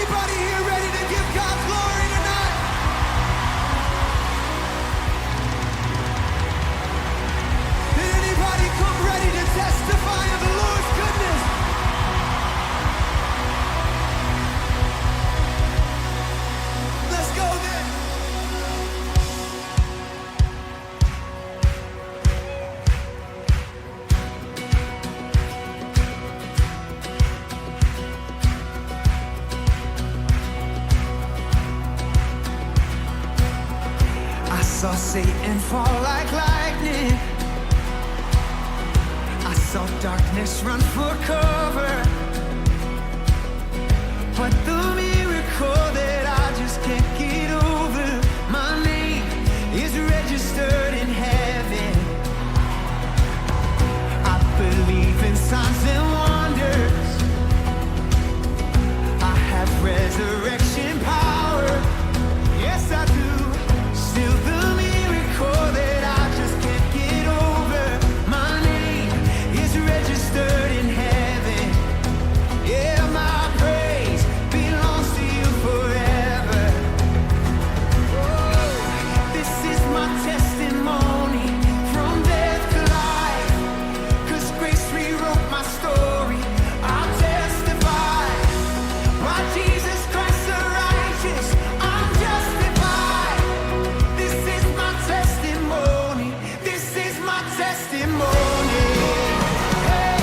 anybody here ready to give God glory tonight? Did anybody come ready to testify of the Lord's goodness? Let's go then. I saw Satan fall like lightning. I saw darkness run for cover. But the miracle that I just can't get over, my name is registered in heaven. I believe in signs and wonders. I have resurrection power. Yes, I do. Still the miracle that I just can't get over, my name is registered in heaven. Yeah, my praise belongs to you forever. Oh, this is my testimony from death to life. 'Cause grace rewrote my story. I'll testify. By Jesus Christ the righteous, I'm justified. This is my testimony. This is my testimony. Hey.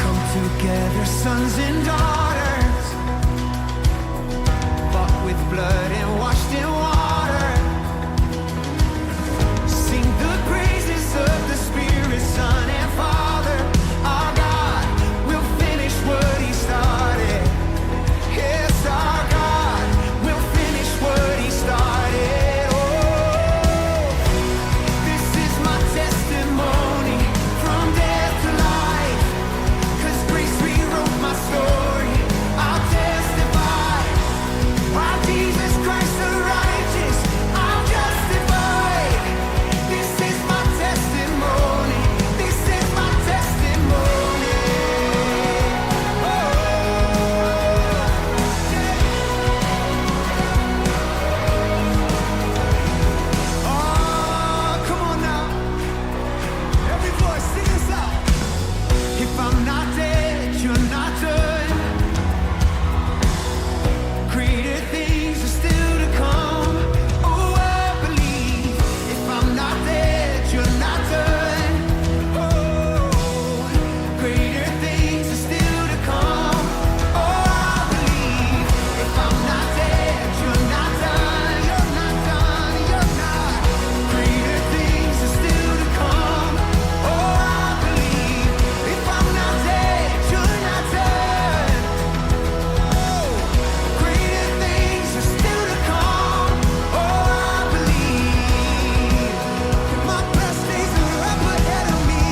Come together, sons and daughters, bought with blood and washed in water. Sing the praises of the Spirit, Son, and Father. Our God will finish what He started. Yes, our God will finish what He started. Oh, this is my testimony from death to life. 'Cause grace rewrote my story. I'll testify. By Jesus Christ the righteous, I'm justified. This is my testimony. This is my testimony. Oh, oh, come on now. Every voice, sing this out. If I'm not dead, you're not done. Greater things are still to come. Oh, I believe. If I'm not dead, you're not done. Oh, greater things are still to come. Oh, I believe. If I'm not dead, you're not done. You're not done. You're not. Greater things are still to come. Oh, I believe. If I'm not dead, you're not done. Greater things are still to come. Oh, I believe. My best days are up ahead of me.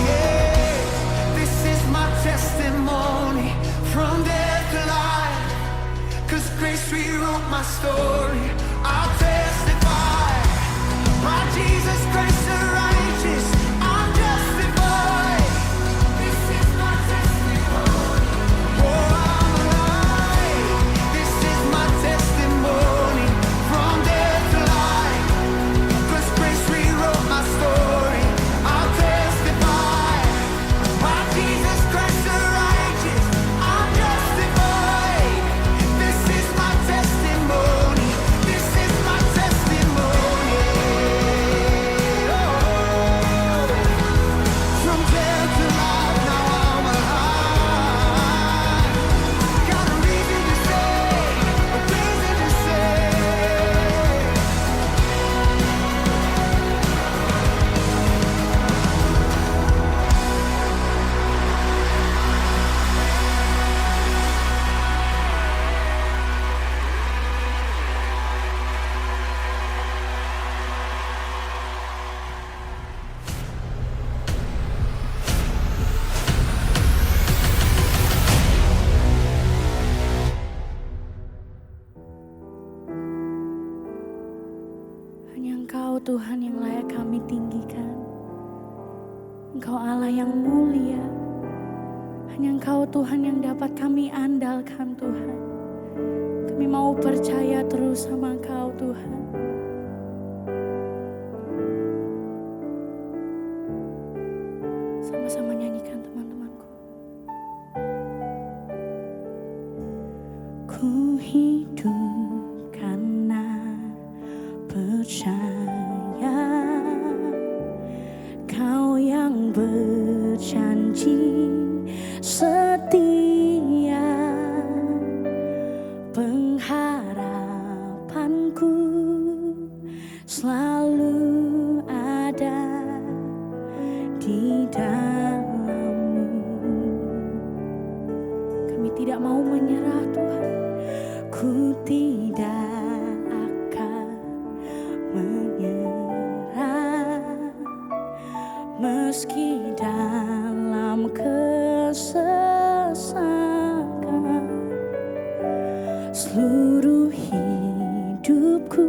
Yeah. This is my testimony from death to life. 'Cause grace rewrote my story. I'll testify. By Jesus Christ the righteous, I'm justified. This is my testimony. Oh, I'm alive. This is my testimony from death to life. 'Cause grace rewrote my story. I'll testify. By Jesus Christ the righteous, I'm justified. This is my testimony. This is my testimony. Oh, from death to life, now I'm alive. Got a reason to say, a reason to say. Hanya Engkau Tuhan yang layak kami tinggikan. Engkau Allah yang mulia. Hanya Engkau Tuhan yang dapat kami andalkan Tuhan. Kami mau percaya terus sama Engkau Tuhan. Sama-sama nyanyikan teman-temanku. Ku hidup karena percaya Kau yang berjanji setia, pengharapanku selalu ada di dalam-Mu. Kami tidak mau menyerah Tuhan, ku tidak akan menyerah meski dalam kesesakan. Seluruh hidupku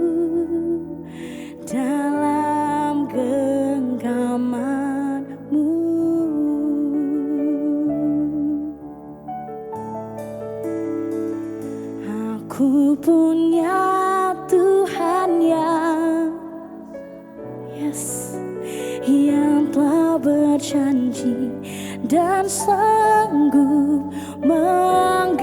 dalam genggaman-Mu. Aku punya Tuhan yang telah berjanji dan sanggup menggenapi.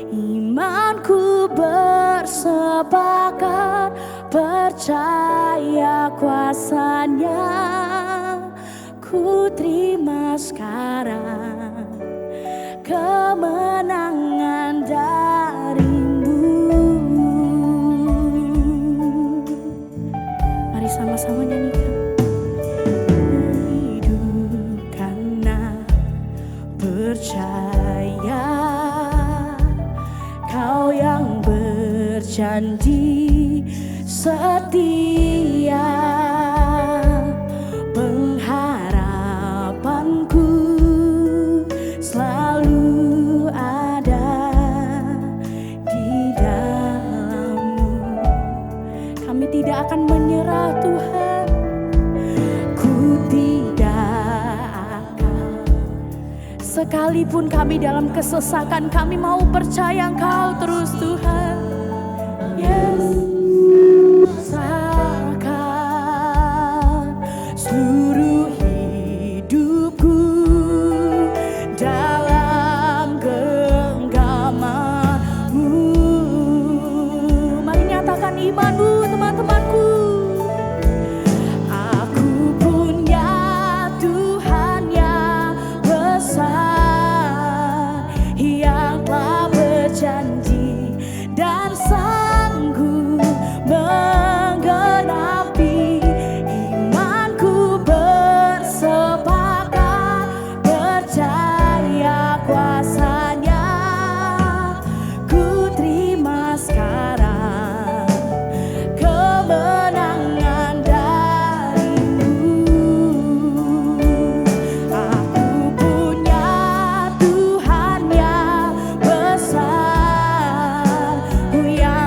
Imanku bersepakat percaya kuasa-Nya. Ku terima sekarang kemenangan dari-Mu. Mari sama-sama nyanyikan. Hidup karena percaya Kau yang berjanji setia, pengharapanku selalu ada di dalam-Mu. Kami tidak akan menyerah Tuhan, ku tidak akan. Sekalipun kami dalam kesesakan, kami mau percaya Engkau terus Tuhan. Rasakan seluruh hidupku dalam genggaman-Mu. Mari nyatakan iman-Mu teman-temanku. Aku punya Tuhan yang besar, yang telah berjanji dan sanggup menggenapi. Imanku bersepakat percaya kuasa-Nya. Ku terima sekarang kemenangan dari-Mu. Aku punya Tuhan yang besar, yang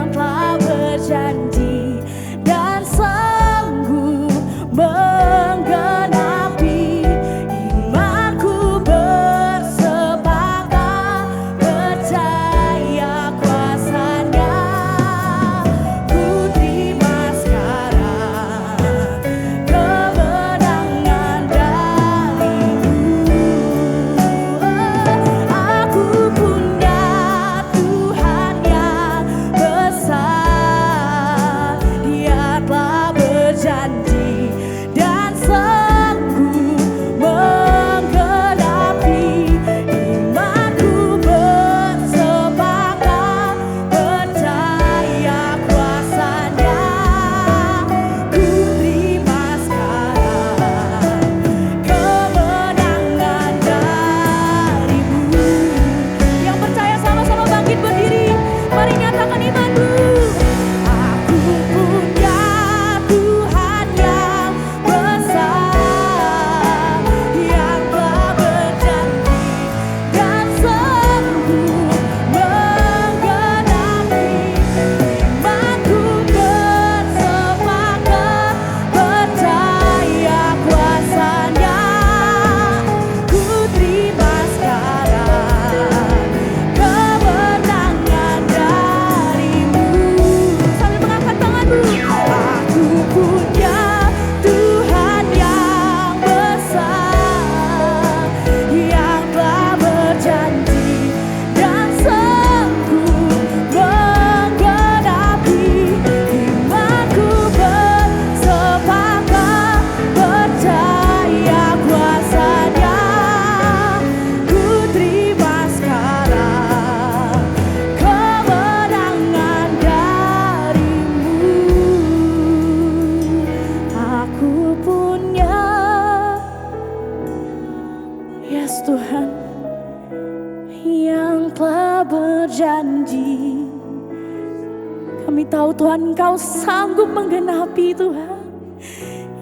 Kami tahu Tuhan Engkau sanggup menggenapi Tuhan.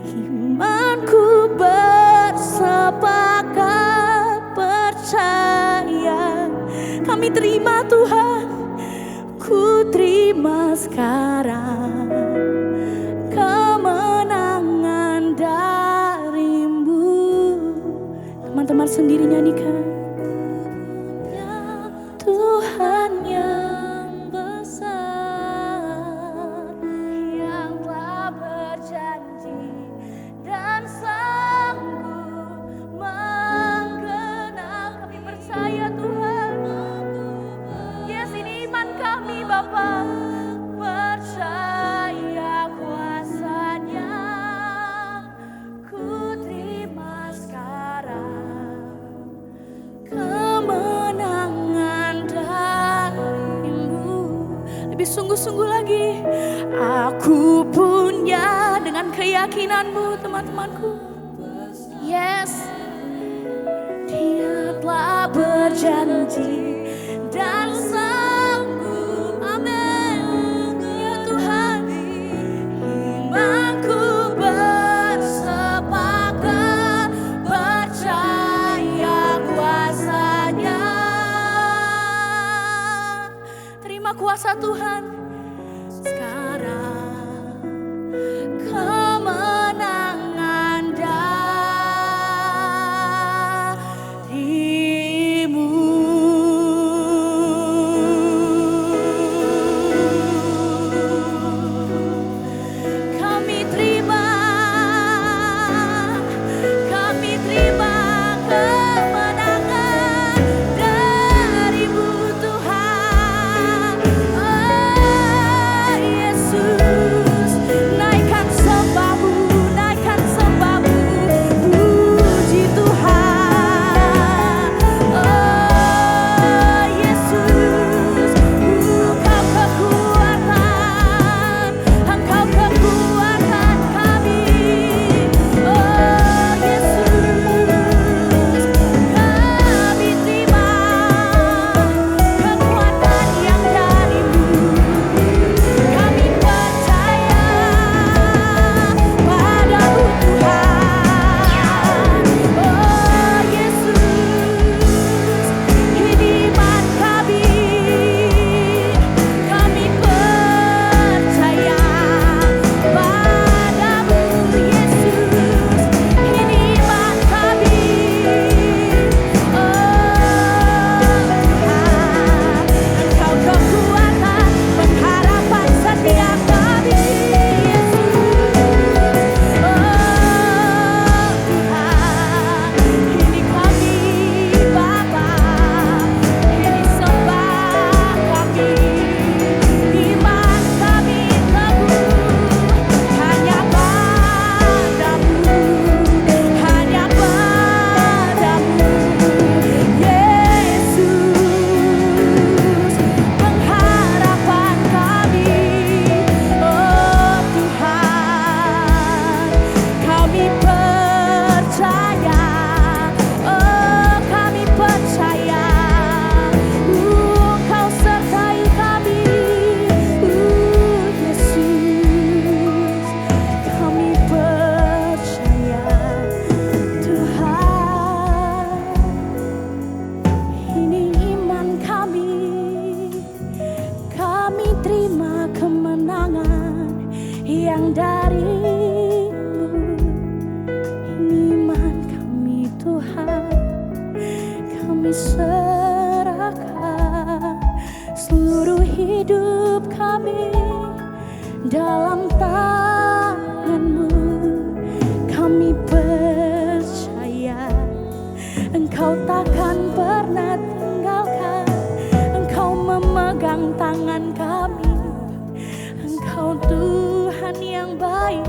Imanku bersepakat percaya. Kami terima Tuhan, ku terima sekarang kemenangan darimu. Teman-teman sendiri nyanyikan. Tuhan yang besar, yang telah berjanji dan sanggup menggenap. Kami percaya Tuhan. Yes, ini iman kami Bapa. Percaya kuasa-Nya, ku terima sekarang kemenangan darimu. Lebih sungguh-sungguh lagi. Aku punya dengan keyakinanmu teman-temanku. Yes, Dia telah berjanji dan sanggup. Amin. Ya Tuhan, imanku bersepakat percaya kuasa-Nya. Terima kuasa Tuhan sekarang, kemenangan darimu. Kami terima kemenangan darimu Tuhan. Oh Yesus, naikkan sembahmu, puji Tuhan. Oh Yesus, Engkau kekuatan, Engkau kekuatan kami. Oh Yesus, kami terima kekuatan yang darimu. Kami percaya padamu Tuhan. Oh Yesus, ini iman kami. Kami percaya padamu Yesus. Ini iman kami. Oh Tuhan, Engkau kekuatan, pengharapan setiap kami Yesus. Oh Tuhan, ini kami Bapa, ini sembah kami, iman kami teguh hanya padamu, Yesus, pengharapan kami. Oh Tuhan, kami percaya. Oh kami percaya, Engkau sertai kami. Yesus, kami percaya Tuhan. Ini iman kami. Kami terima kemenangan yang darimu. Ini iman kami Tuhan. Kami serahkan seluruh hidup kami dalam tangan-Mu. Kami percaya Engkau takkan pernah tinggalkan. Engkau memegang tangan kami. Engkau Tuhan yang baik.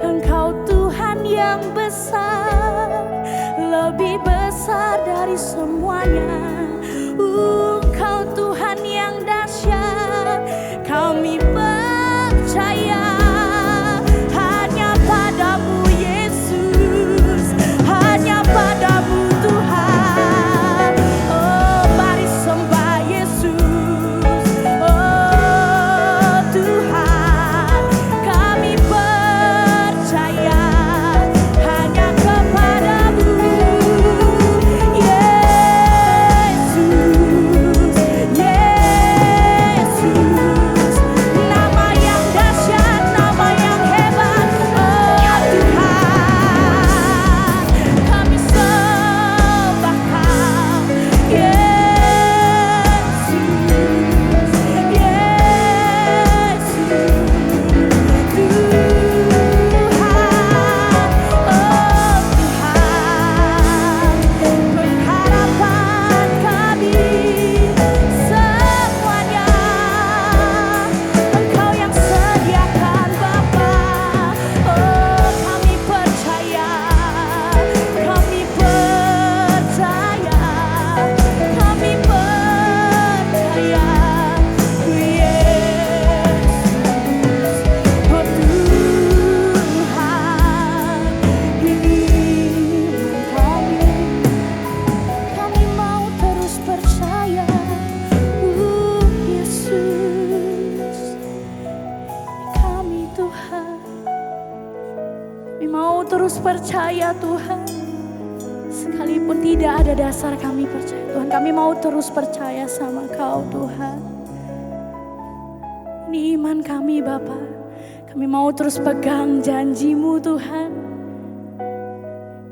Engkau Tuhan yang besar, lebih besar dari semuanya. Engkau Tuhan yang dahsyat. Kami percaya hanya padamu Yesus, hanya padamu Tuhan. Oh mari sembah Yesus. Oh terus percaya Tuhan. Sekalipun tidak ada dasar kami percaya Tuhan, kami mau terus percaya sama Kau Tuhan. Ini iman kami Bapa, kami mau terus pegang janji-Mu Tuhan.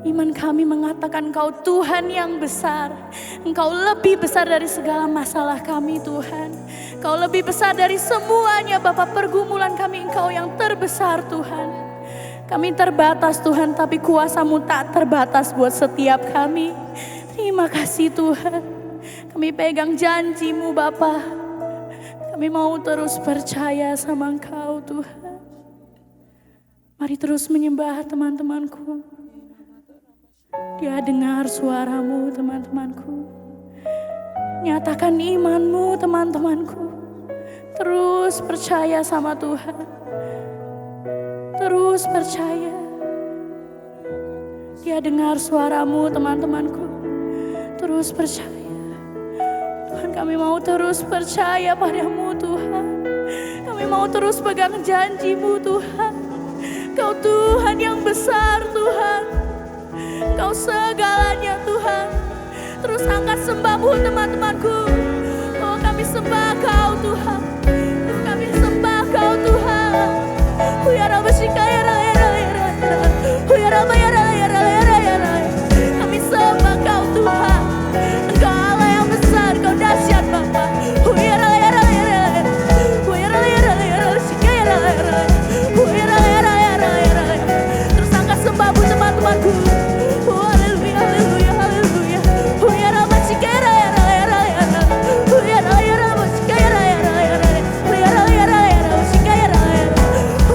Iman kami mengatakan Engkau Tuhan yang besar. Engkau lebih besar dari segala masalah kami Tuhan. Engkau lebih besar dari semuanya Bapa, pergumulan kami Engkau yang terbesar Tuhan. Kami terbatas Tuhan, tapi kuasa-Mu tak terbatas buat setiap kami. Terima kasih Tuhan. Kami pegang janji-Mu Bapa. Kami mau terus percaya sama Engkau Tuhan. Mari terus menyembah teman-temanku. Dia dengar suara-Mu teman-temanku. Nyatakan iman-Mu teman-temanku. Terus percaya sama Tuhan. Terus percaya. Dia dengar suara-Mu teman-temanku. Terus percaya. Tuhan, kami mau terus percaya padamu Tuhan. Kami mau terus pegang janji-Mu Tuhan. Kau Tuhan yang besar Tuhan. Kau segalanya Tuhan. Terus angkat sembah-Mu teman-temanku. Oh, kami sembah Kau Tuhan. Kami sembah Kau Tuhan. Kami sembah Kau Tuhan. Engkau Allah yang besar, Kau dahsyat Bapa. Terus angkat sembah-Mu teman-temanku. Haleluya, haleluya, haleluya.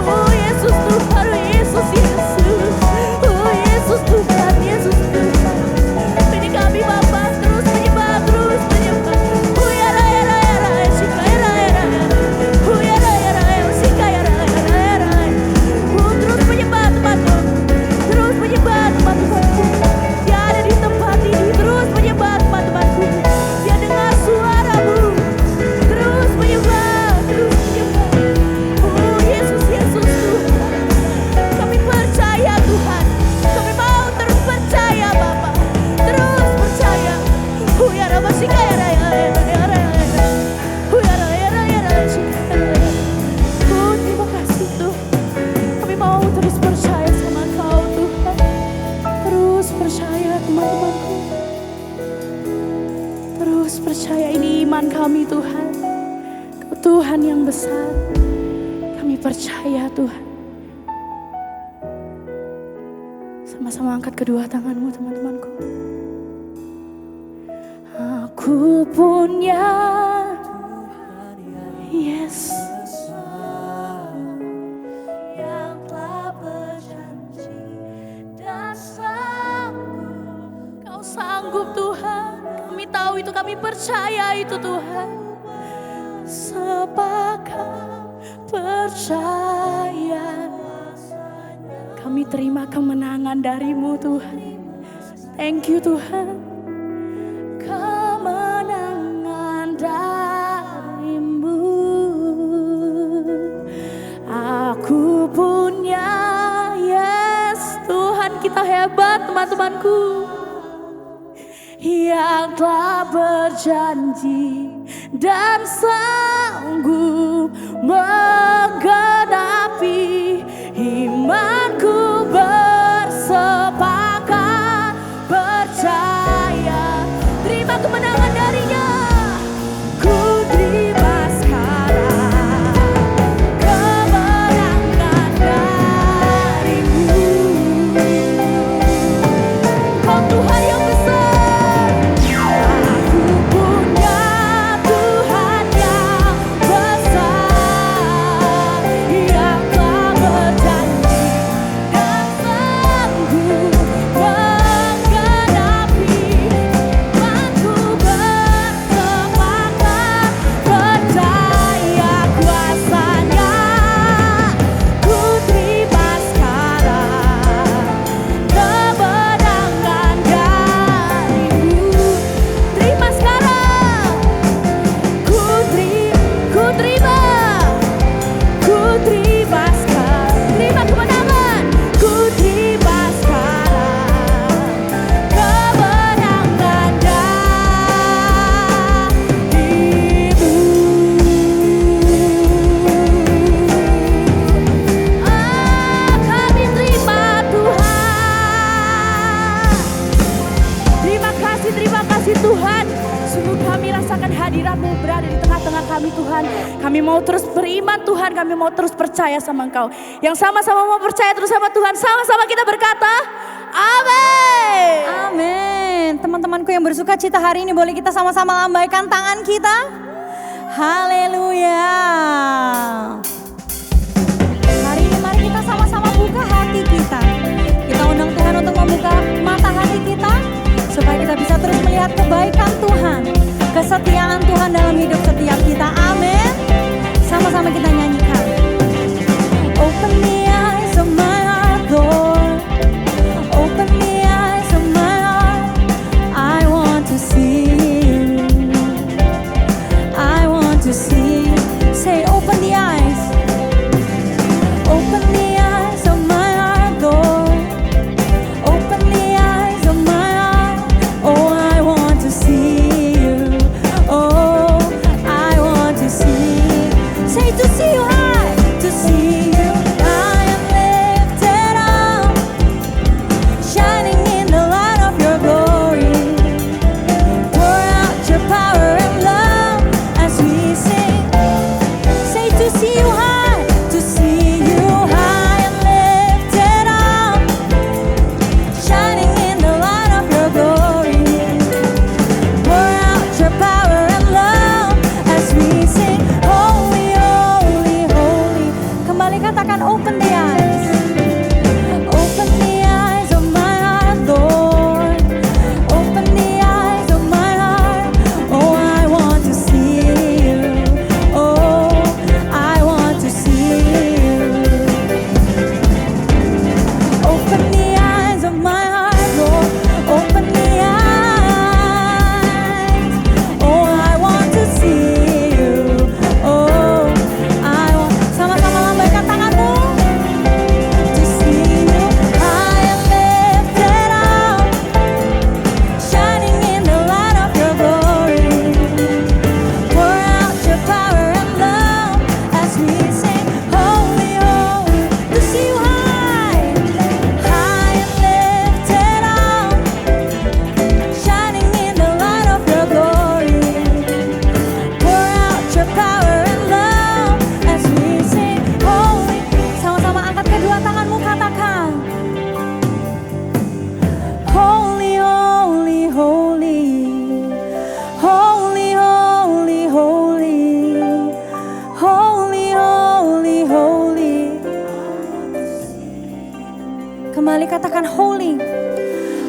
Oh Yesus Tuhan, oh Yesus, Yesus. Oh Yesus Tuhan, Yesus Tuhan. Ini kami Bapa, terus menyembah, terus menyembah. Terus menyembah teman-teman. Terus menyembah teman-temanku. Dia ada di tempat ini. Terus menyembah teman-temanku. Dia dengar suara-Mu. Terus menyembah, terus menyembah. Oh Yesus, Yesus Tuhan. Kami percaya Tuhan. Kami mau terus percaya Bapa. Terus percaya. Oh terima kasih Tuhan. Kami mau terus percaya sama Kau Tuhan. Terus percaya teman-temanku. Terus percaya, ini iman kami Tuhan. Kau Tuhan yang besar. Kami percaya Tuhan. Sama-sama angkat kedua tanganmu teman-temanku. Aku punya Yes yang telah berjanji dan sanggup. Kau sanggup Tuhan. Kami tahu itu, kami percaya itu Tuhan. Sebab Kau percaya, kami terima kemenangan dari-Mu Tuhan. Thank you Tuhan. Kemenangan dari-Mu. Aku punya yes Tuhan, kita hebat teman-temanku. Yang telah berjanji dan sanggup menggenapi. Imanku bersepakat percaya. Terima kemenangan dari-Nya. Ku terima sekarang kemenangan dari-Mu. Kau Tuhan yang besar. Aku punya Tuhan yang besar. beriman Tuhan, kami mau terus percaya sama Engkau. Yang sama-sama mau percaya terus sama Tuhan, sama-sama kita berkata, amin. Amin. Teman-temanku yang bersuka cita hari ini, boleh kita sama-sama lambaikan tangan kita? Haleluya. Hari ini mari kita sama-sama buka hati kita. Kita undang Tuhan untuk membuka mata hati kita, supaya kita bisa terus melihat kebaikan Tuhan, kesetiaan Tuhan dalam hidup setiap kita. Amin. Sama-sama kita nyanyikan. Open the eyes of my heart, Lord. Open the eyes of my heart. I want to see you. I want to see you. Say, open the eyes. Open the eyes of my heart, Lord. Open the eyes of my heart. Oh, I want to see you. Oh, I want to see you. Say, to see you high, to see you. I am lifted up, shining in the light of your glory. Pour out your power and love as we sing. Say, to see you high, to see you high and lifted up, shining in the light of your glory. Pour out your power and love as we sing. Holy, holy, holy. Kembali katakan, open the eyes. Open the eyes of my heart, Lord. Open the eyes of my heart. Oh, I want to see you. Oh, I want to see you. Open the eyes of my heart, Lord. Open the eyes. Oh, I want to see you. Oh, I want. Sama-sama lambaikan tanganmu. To see you. I am lifted up, shining in the light of your glory. Pour out your power and love as we sing. Holy, holy. To see you high, high and lifted up, shining in the light of your glory. Pour out your power and love as we sing. Holy. Sama-sama angkat kedua tanganmu, katakan. Holy, holy, holy. Holy, holy, holy. Holy, holy, holy. Kembali katakan holy.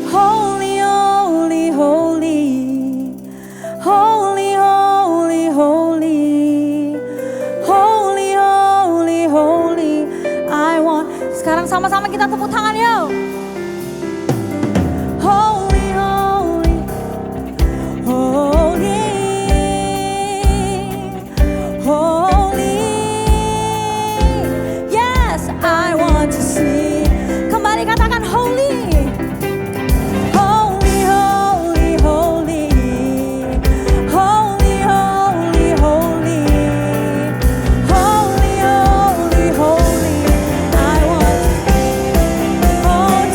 Holy, holy, holy. Holy, holy, holy. Holy, holy, holy. I want. Sekarang sama-sama kita tepuk tangan yuk. Holy, holy, holy, holy. Yes, I want to see. Kembali katakan holy. Holy, holy, holy. Holy, holy, holy. Holy, holy, holy. I want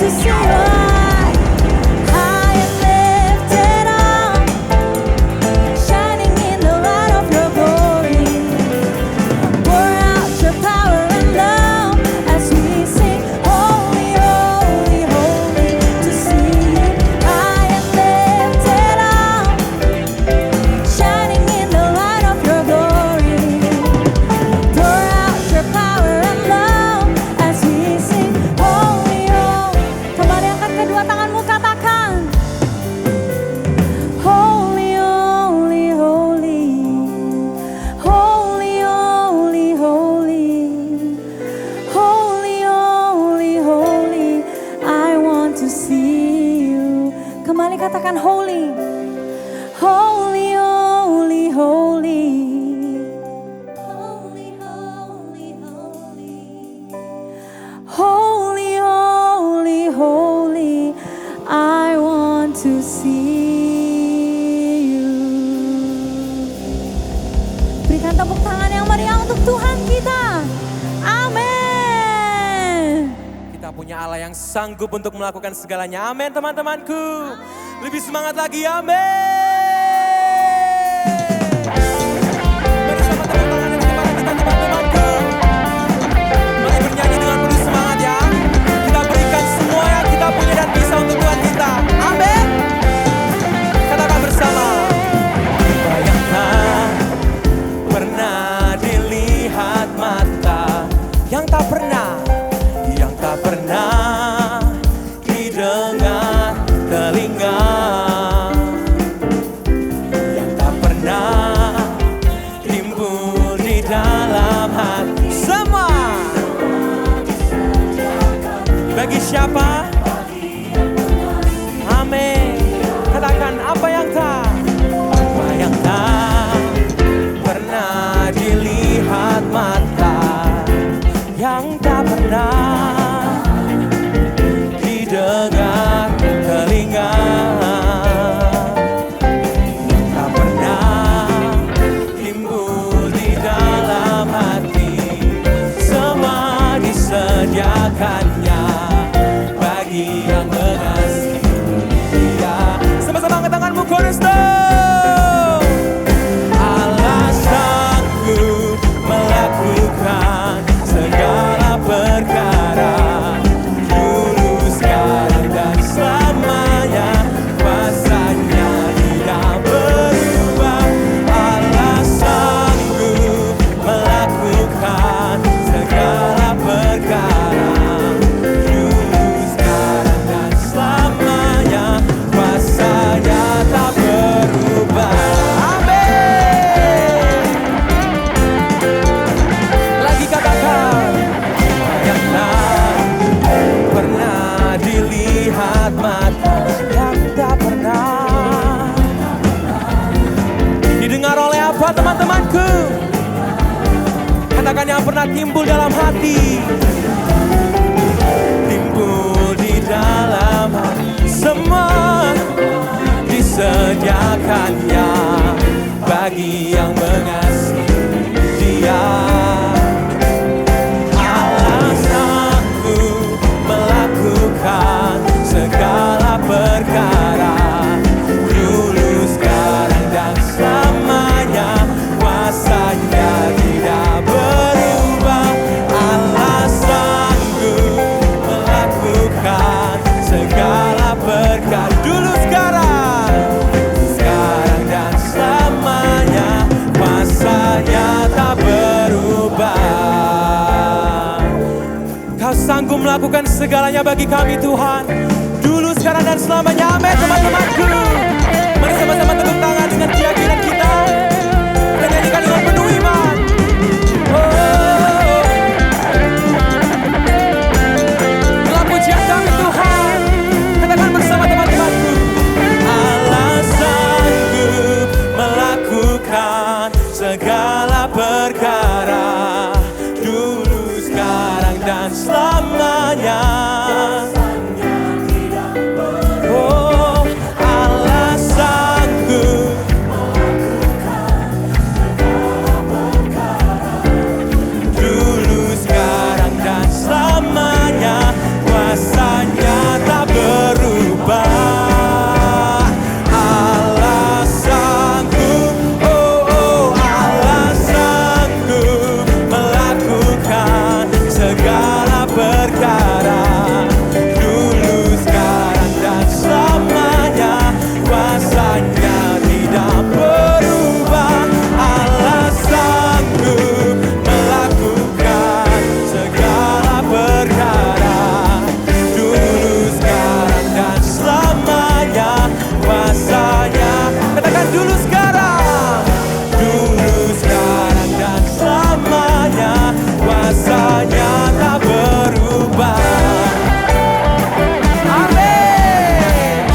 to see you. High and lifted up, shining in the light of your glory. Pour out your power and love as we sing. Holy, holy, holy. To see you high and lifted up, shining in the light of your glory. Pour out your power and love as we sing. Holy, holy. Kembali angkat kedua tanganmu, katakan. Holy, holy, holy. Holy, holy, holy. Holy, holy, holy. I want to see you. Kembali katakan holy. Holy, holy, holy. Holy, holy, holy. Holy, holy, holy. I want to see you. Berikan tepuk tangan yang meriah untuk Tuhan kita. Amin. Kita punya Allah yang sanggup untuk melakukan segalanya. Amin teman-temanku. Lebih semangat lagi, amin. Beri sama teman-teman yang teman-teman. Bagi siapa? Amin. Katakan apa yang tak pernah dilihat mata, yang tak pernah didengar telinga, tak pernah timbul di dalam hati, semua disediakannya bagi yang mengasihi Dia. Sama-sama angkat tanganmu, Cornerstone. Allah sanggup melakukan segala perkara, dulu, sekarang, dan selamanya. Kuasanya tidak berubah. Allah sanggup melakukan segala perkara, dulu, sekarang, dan selamanya. Kuasanya tak berubah. Amin. Lagi katakan, yang tak pernah dilihat mata, yang tak pernah didengar oleh apa, teman-temanku? Katakan yang pernah timbul dalam hati, timbul di dalam hati, semua disediakannya bagi yang mengasihi Dia. Allah sanggup melakukan segala perkara, dulu, sekarang, dan selamanya. Kuasanya tidak berubah. Allah sanggup melakukan segala perkara, dulu, sekarang, dan selamanya. Kuasanya tak berubah. Kau sanggup melakukan segalanya bagi kami, Tuhan, dulu, sekarang, dan selamanya. Amin, teman-temanku. Mari sama-sama tepuk tangan dengan keyakinan kita. Kita nyanyikan dengan penuh iman. Dalam pujian kami, Tuhan, katakan bersama teman-temanku. Allah sanggup melakukan segala perkara, dulu, sekarang, dan selamanya. Oh, Allah sanggup dulu, sekarang, dan selamanya. Kuasanya tak berubah. Allah sanggup, Allah sanggup melakukan segala perkara, dulu, sekarang, dan selamanya. Kuasanya tidak berubah. Allah sanggup melakukan segala perkara, dulu, sekarang, dan selamanya. Kuasanya, katakan dulu, sekarang, dan selamanya. Kuasanya tak berubah. Amin.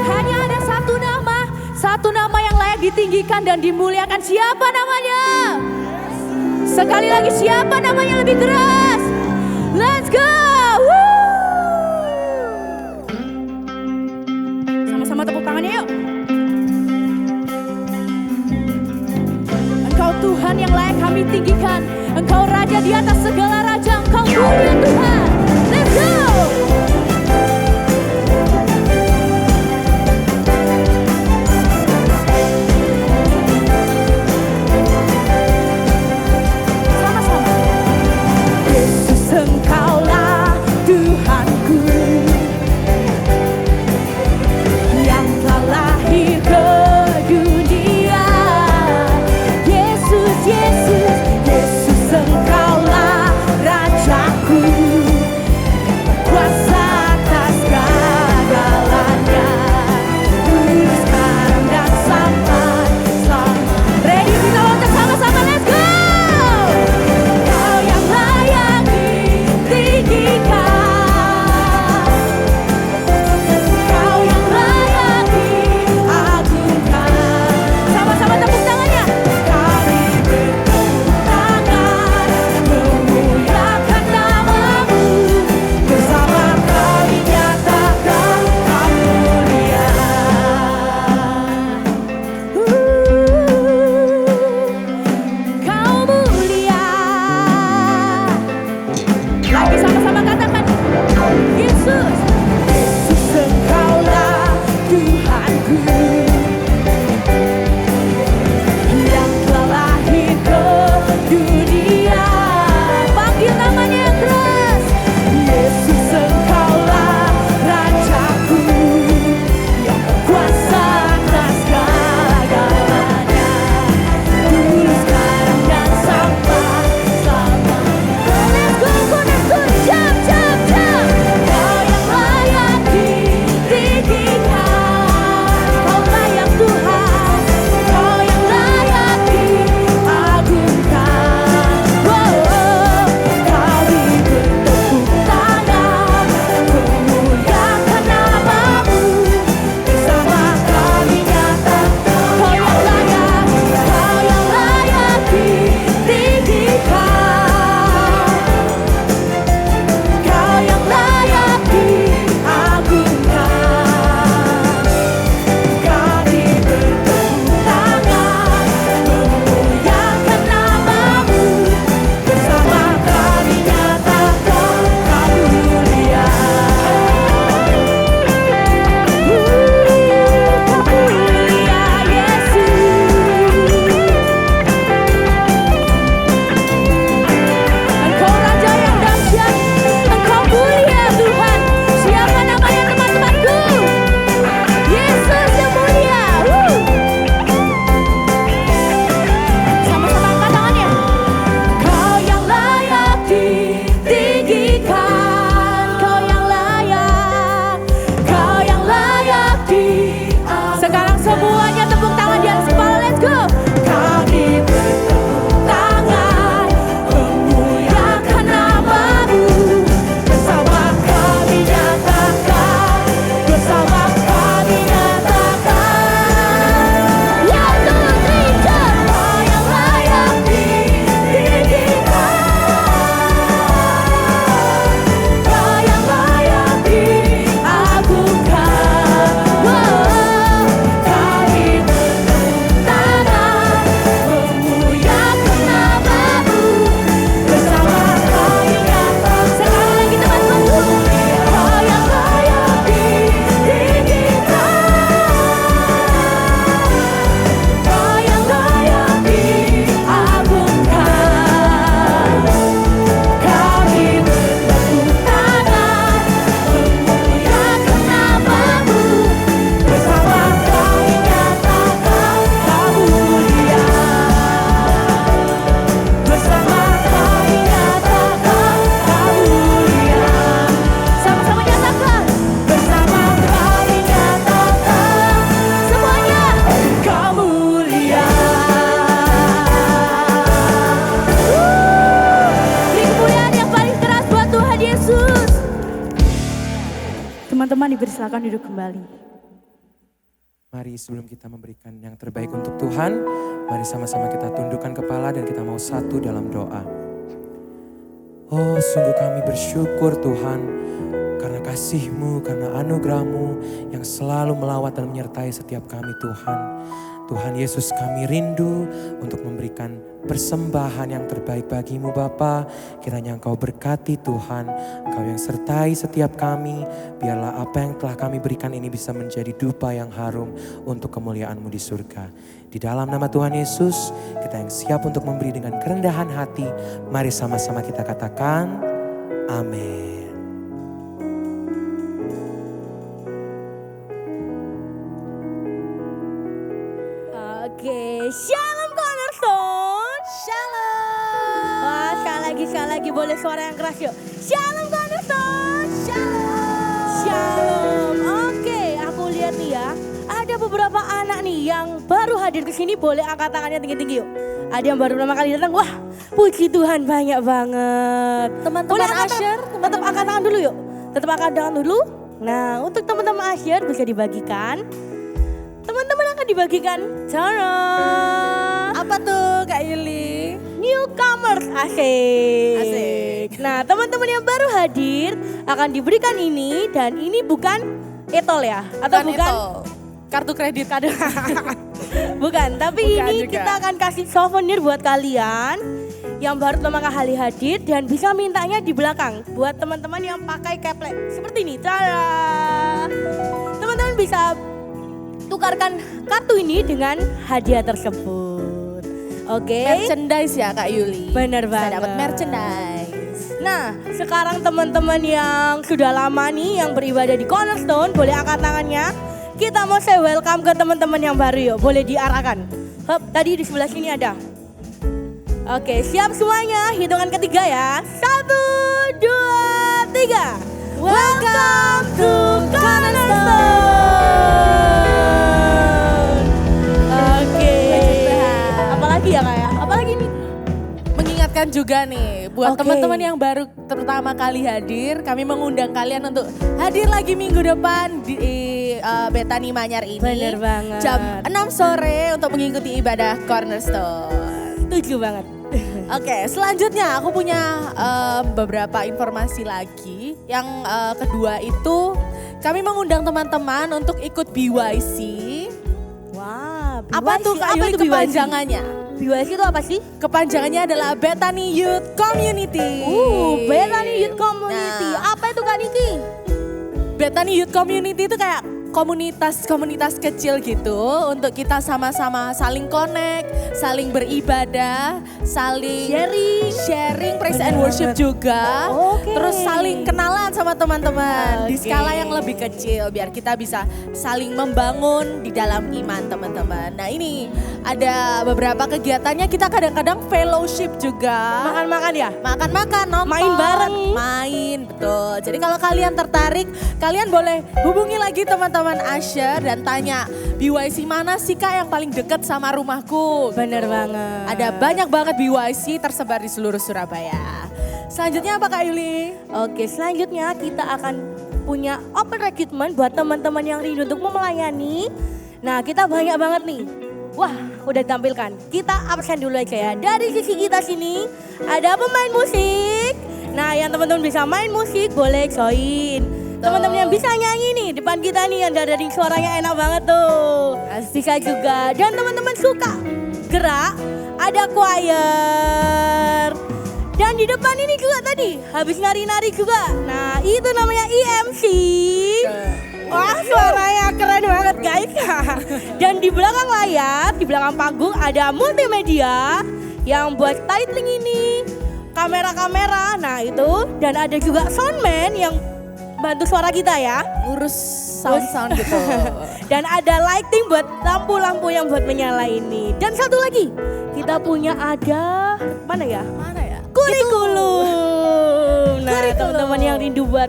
Hanya ada satu nama yang layak ditinggikan dan dimuliakan. Siapa namanya? Sekali lagi, siapa namanya? Lebih keras. Let's go. Woo. Sama-sama tepuk tangannya yuk. Engkau Tuhan yang layak kami tinggikan. Engkau Raja di atas segala raja. Engkau mulia Tuhan. Let's go. Sama-sama. Yesus, Engkaulah Tuhanku, yang telah lahir ke dunia. Yesus, Yesus, Yesus, Engkaulah Rajaku. Teman-teman dipersilakan duduk kembali. Mari sebelum kita memberikan yang terbaik untuk Tuhan, mari sama-sama kita tundukkan kepala dan kita mau satu dalam doa. Oh, sungguh kami bersyukur Tuhan karena kasih-Mu, karena anugerah-Mu yang selalu melawat dan menyertai setiap kami Tuhan. Tuhan Yesus, kami rindu untuk memberikan persembahan yang terbaik bagi-Mu Bapa. Kiranya Engkau berkati Tuhan, Engkau yang sertai setiap kami. Biarlah apa yang telah kami berikan ini bisa menjadi dupa yang harum untuk kemuliaan-Mu di surga. Di dalam nama Tuhan Yesus, kita yang siap untuk memberi dengan kerendahan hati. Mari sama-sama kita katakan, amin. Oke, Shalom Cornerstone. Shalom. Wah, sekali lagi boleh suara yang keras yuk. Shalom Cornerstone. Shalom. Shalom. Oke, aku lihat nih ya. Ada beberapa anak nih yang baru hadir ke sini, boleh angkat tangannya tinggi-tinggi yuk. Ada yang baru pertama kali datang. Wah, puji Tuhan banyak banget. Teman-teman Asher, tetap angkat tangan dulu yuk. Tetap angkat tangan dulu. Nah, untuk teman-teman Asher bisa dibagikan. Teman-teman akan dibagikan cara. Apa tuh Kak Yuli? Newcomers, asik. Nah, teman-teman yang baru hadir akan diberikan ini, dan ini bukan etol ya? Atau bukan? Etol. Kartu kredit. Bukan, tapi Bukan ini juga. kita akan kasih souvenir buat kalian yang baru pertama kali hadir, dan bisa mintanya di belakang buat teman-teman yang pakai keplek seperti ini. Cara. Teman-teman bisa tukarkan kartu ini dengan hadiah tersebut. Oke. Merchandise ya Kak Yuli. Bener Bisa banget. dapat merchandise. Nah, sekarang teman-teman yang sudah lama nih yang beribadah di Cornerstone, boleh angkat tangannya. Kita mau say welcome ke teman-teman yang baru yuk. Boleh diarahkan. Hop, tadi di sebelah sini ada. Oke, siap semuanya. Hitungan ketiga ya. 1, 2, 3. Welcome to Cornerstone. Oke. Apalagi ya Kak ya? Apalagi nih? Mengingatkan juga nih buat Oke. teman-teman yang baru pertama kali hadir, kami mengundang kalian untuk hadir lagi minggu depan di Betani Manyar ini. Bener banget. Jam 6 sore untuk mengikuti ibadah Cornerstone. Setuju banget. Oke, selanjutnya aku punya beberapa informasi lagi. Yang kedua itu kami mengundang teman-teman untuk ikut BYC. Wah, Apa tuh Kak Yuli kepanjangannya? BYC itu apa sih? Kepanjangannya adalah Betani Youth Community. Betani Youth Community. Nah, Apa itu Kak Niki? Betani Youth Community itu kayak komunitas kecil gitu untuk kita sama-sama saling connect, saling beribadah, saling sharing praise and worship juga. Oke. Terus saling kenalan sama teman-teman di Oke. skala yang lebih kecil biar kita bisa saling membangun di dalam iman teman-teman. Nah, ini ada beberapa kegiatannya, kita kadang-kadang fellowship juga. Makan-makan ya? Makan-makan, nonton. Main bareng. Main, betul. Jadi kalau kalian tertarik, kalian boleh hubungi lagi teman-teman Asher dan tanya, BYC mana sih Kak yang paling dekat sama rumahku? Bener banget. Ada banyak banget BYC tersebar di seluruh Surabaya. Selanjutnya apa Kak Yuli? Oke, selanjutnya kita akan punya open recruitment buat teman-teman yang rindu untuk melayani. Nah, kita banyak banget nih. Wah, udah ditampilkan. Kita absen dulu aja ya. Dari sisi kita sini ada pemain musik. Nah, yang teman-teman bisa main musik boleh join. Teman-teman yang bisa nyanyi nih depan kita nih, yang dari suaranya enak banget tuh. Bisa juga. Dan teman-teman suka gerak, ada choir. Dan di depan ini juga tadi habis nari-nari juga. Nah, itu namanya EMC. Wah, suaranya keren banget guys. Dan di belakang layar, di belakang panggung ada multimedia yang buat titling ini, kamera-kamera. Nah, itu, dan ada juga soundman yang bantu suara kita ya. Ngurus sound-sound gitu. Dan ada lighting buat lampu-lampu yang buat menyala ini. Dan satu lagi, kita punya ada, mana ya? Mana ya? Kurikulum. Nah, Kurikulum. teman-teman yang rindu buat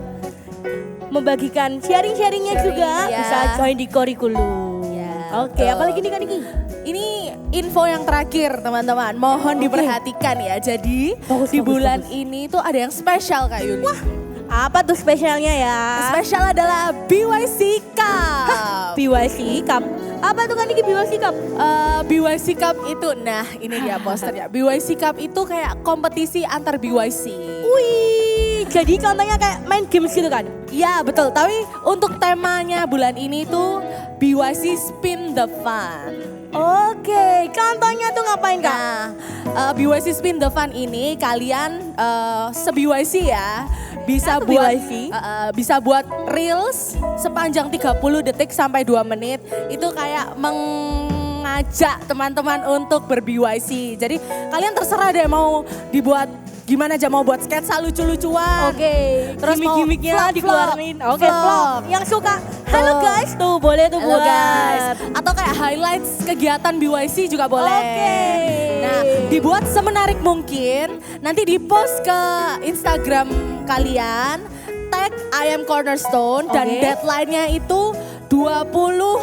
membagikan sharing-sharingnya Sharing, juga ya. bisa join di kurikulum. Ya, Oke, betul. apalagi nih Kak Niki? Ini info yang terakhir teman-teman, mohon diperhatikan ya. Jadi Bagus, di bagus, bulan bagus. ini tuh ada yang spesial Kak Yuli. Wah, Apa tuh spesialnya ya? Spesial adalah BYC Cup. BYC Cup. Apa tuh kan ini BYC Cup? BYC Cup itu, nah ini dia posternya. BYC Cup itu kayak kompetisi antar BYC. Wih, jadi contohnya kayak main games gitu kan? Iya betul, tapi untuk temanya bulan ini tuh BYC Spin the Fun. Oke, contohnya tuh ngapain Kak? Nah, BYC Spin the Fun ini kalian se-BYC ya bisa Satu buat BYC? bisa buat reels sepanjang 30 detik sampai 2 menit. Itu kayak mengajak teman-teman untuk ber-BYC. Jadi kalian terserah deh mau dibuat gimana aja, mau buat sketsa lucu-lucuan. Oke, Terus mau gimmick-gimmicknya vlog, dikeluarin. vlog, Oke, vlog. vlog. Yang suka, halo guys, tuh boleh tuh Halo buat. guys. Atau kayak highlights kegiatan BYC juga boleh. Oke. Nah, dibuat semenarik mungkin. Nanti di-post ke Instagram kalian, tag I am Cornerstone dan Oke. deadline-nya itu 21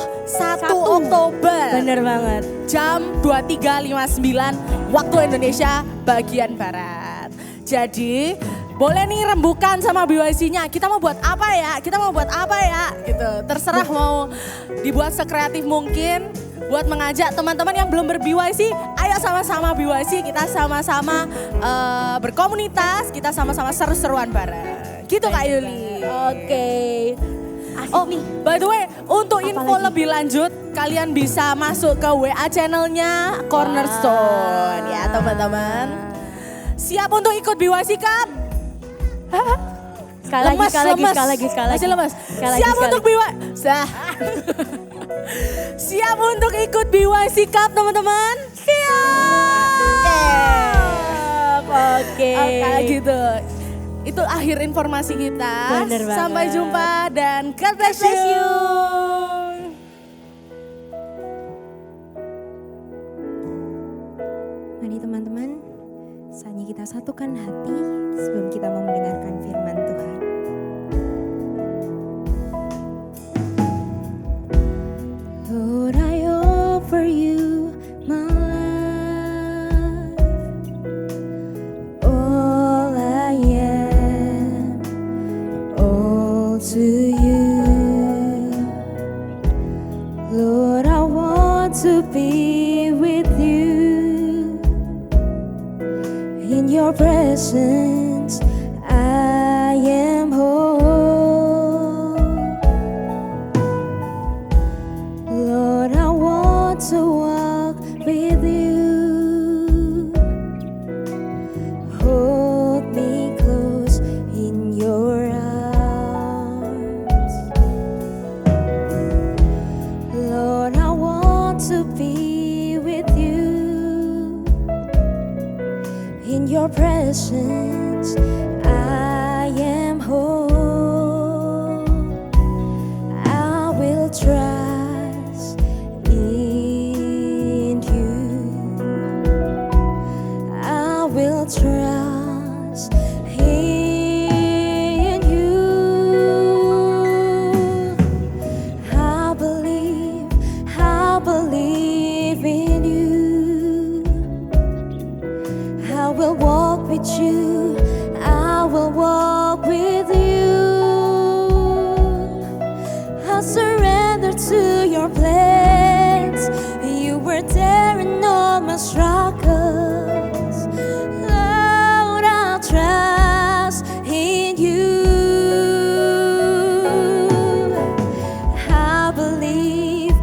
Oktober. Bener banget. Jam 23.59 waktu Indonesia bagian Barat. Jadi boleh nih rembukan sama BYC-nya. Kita mau buat apa ya? Kita mau buat apa ya? Gitu. Terserah mau dibuat sekreatif mungkin buat mengajak teman-teman yang belum ber-BYC. Ayo sama-sama BYC, kita sama-sama berkomunitas, kita sama-sama seru-seruan bareng. Gitu Kak Yuli. Oke. Asik Oh, nih. by the way, untuk info lagi? lebih lanjut, kalian bisa masuk ke WA channelnya Cornerstone ya teman-teman. Siap untuk ikut BYC Cup? Sekali lagi, sekali lagi, sekali lagi, sekali lagi. Masih lemas. Sekali lagi, Siap sekali untuk BYC. Siap untuk ikut BYC Cup teman-teman? Siap. Oke. Kayak gitu. Itu akhir informasi kita. Bener banget. Sampai jumpa dan God bless you. Mari teman-teman, saatnya kita satukan hati sebelum kita mau mendengarkan firman Tuhan. Lord, I offer you my life, all I am, all to you. Lord, I want to be with you. In your presence, I am whole. Lord, I want to walk with you. Hold me close in your arms. Lord, I want to be with you. In your presence, I am whole. I will trust in you. I will trust in you. I believe in you. I will walk with you. I will walk with you. I surrender to your plans. You were there in all my struggles. Lord, I'll trust in you. I believe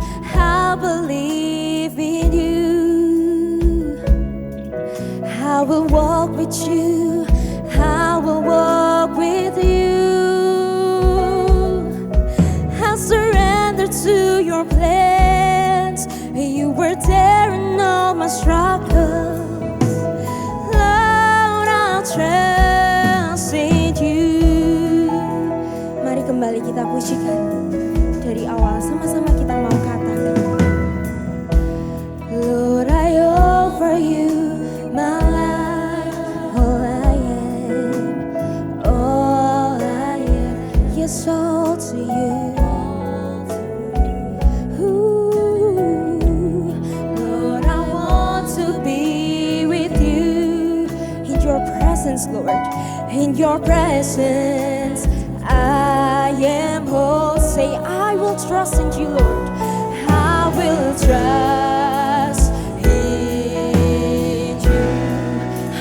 in you. I will walk with you. I will walk with you. I surrender to your plans. You were there in all my struggles. Lord, I'll trust in you. Mari kembali kita pujikan. Dari awal sama-sama kita mau katakan. Lord, I offer you my life, all I am, all I am, yes, all to you. Ooh, Lord, I want to be with you in your presence, Lord, In your presence, I am whole. Say, I will trust in you, Lord. I will trust in you.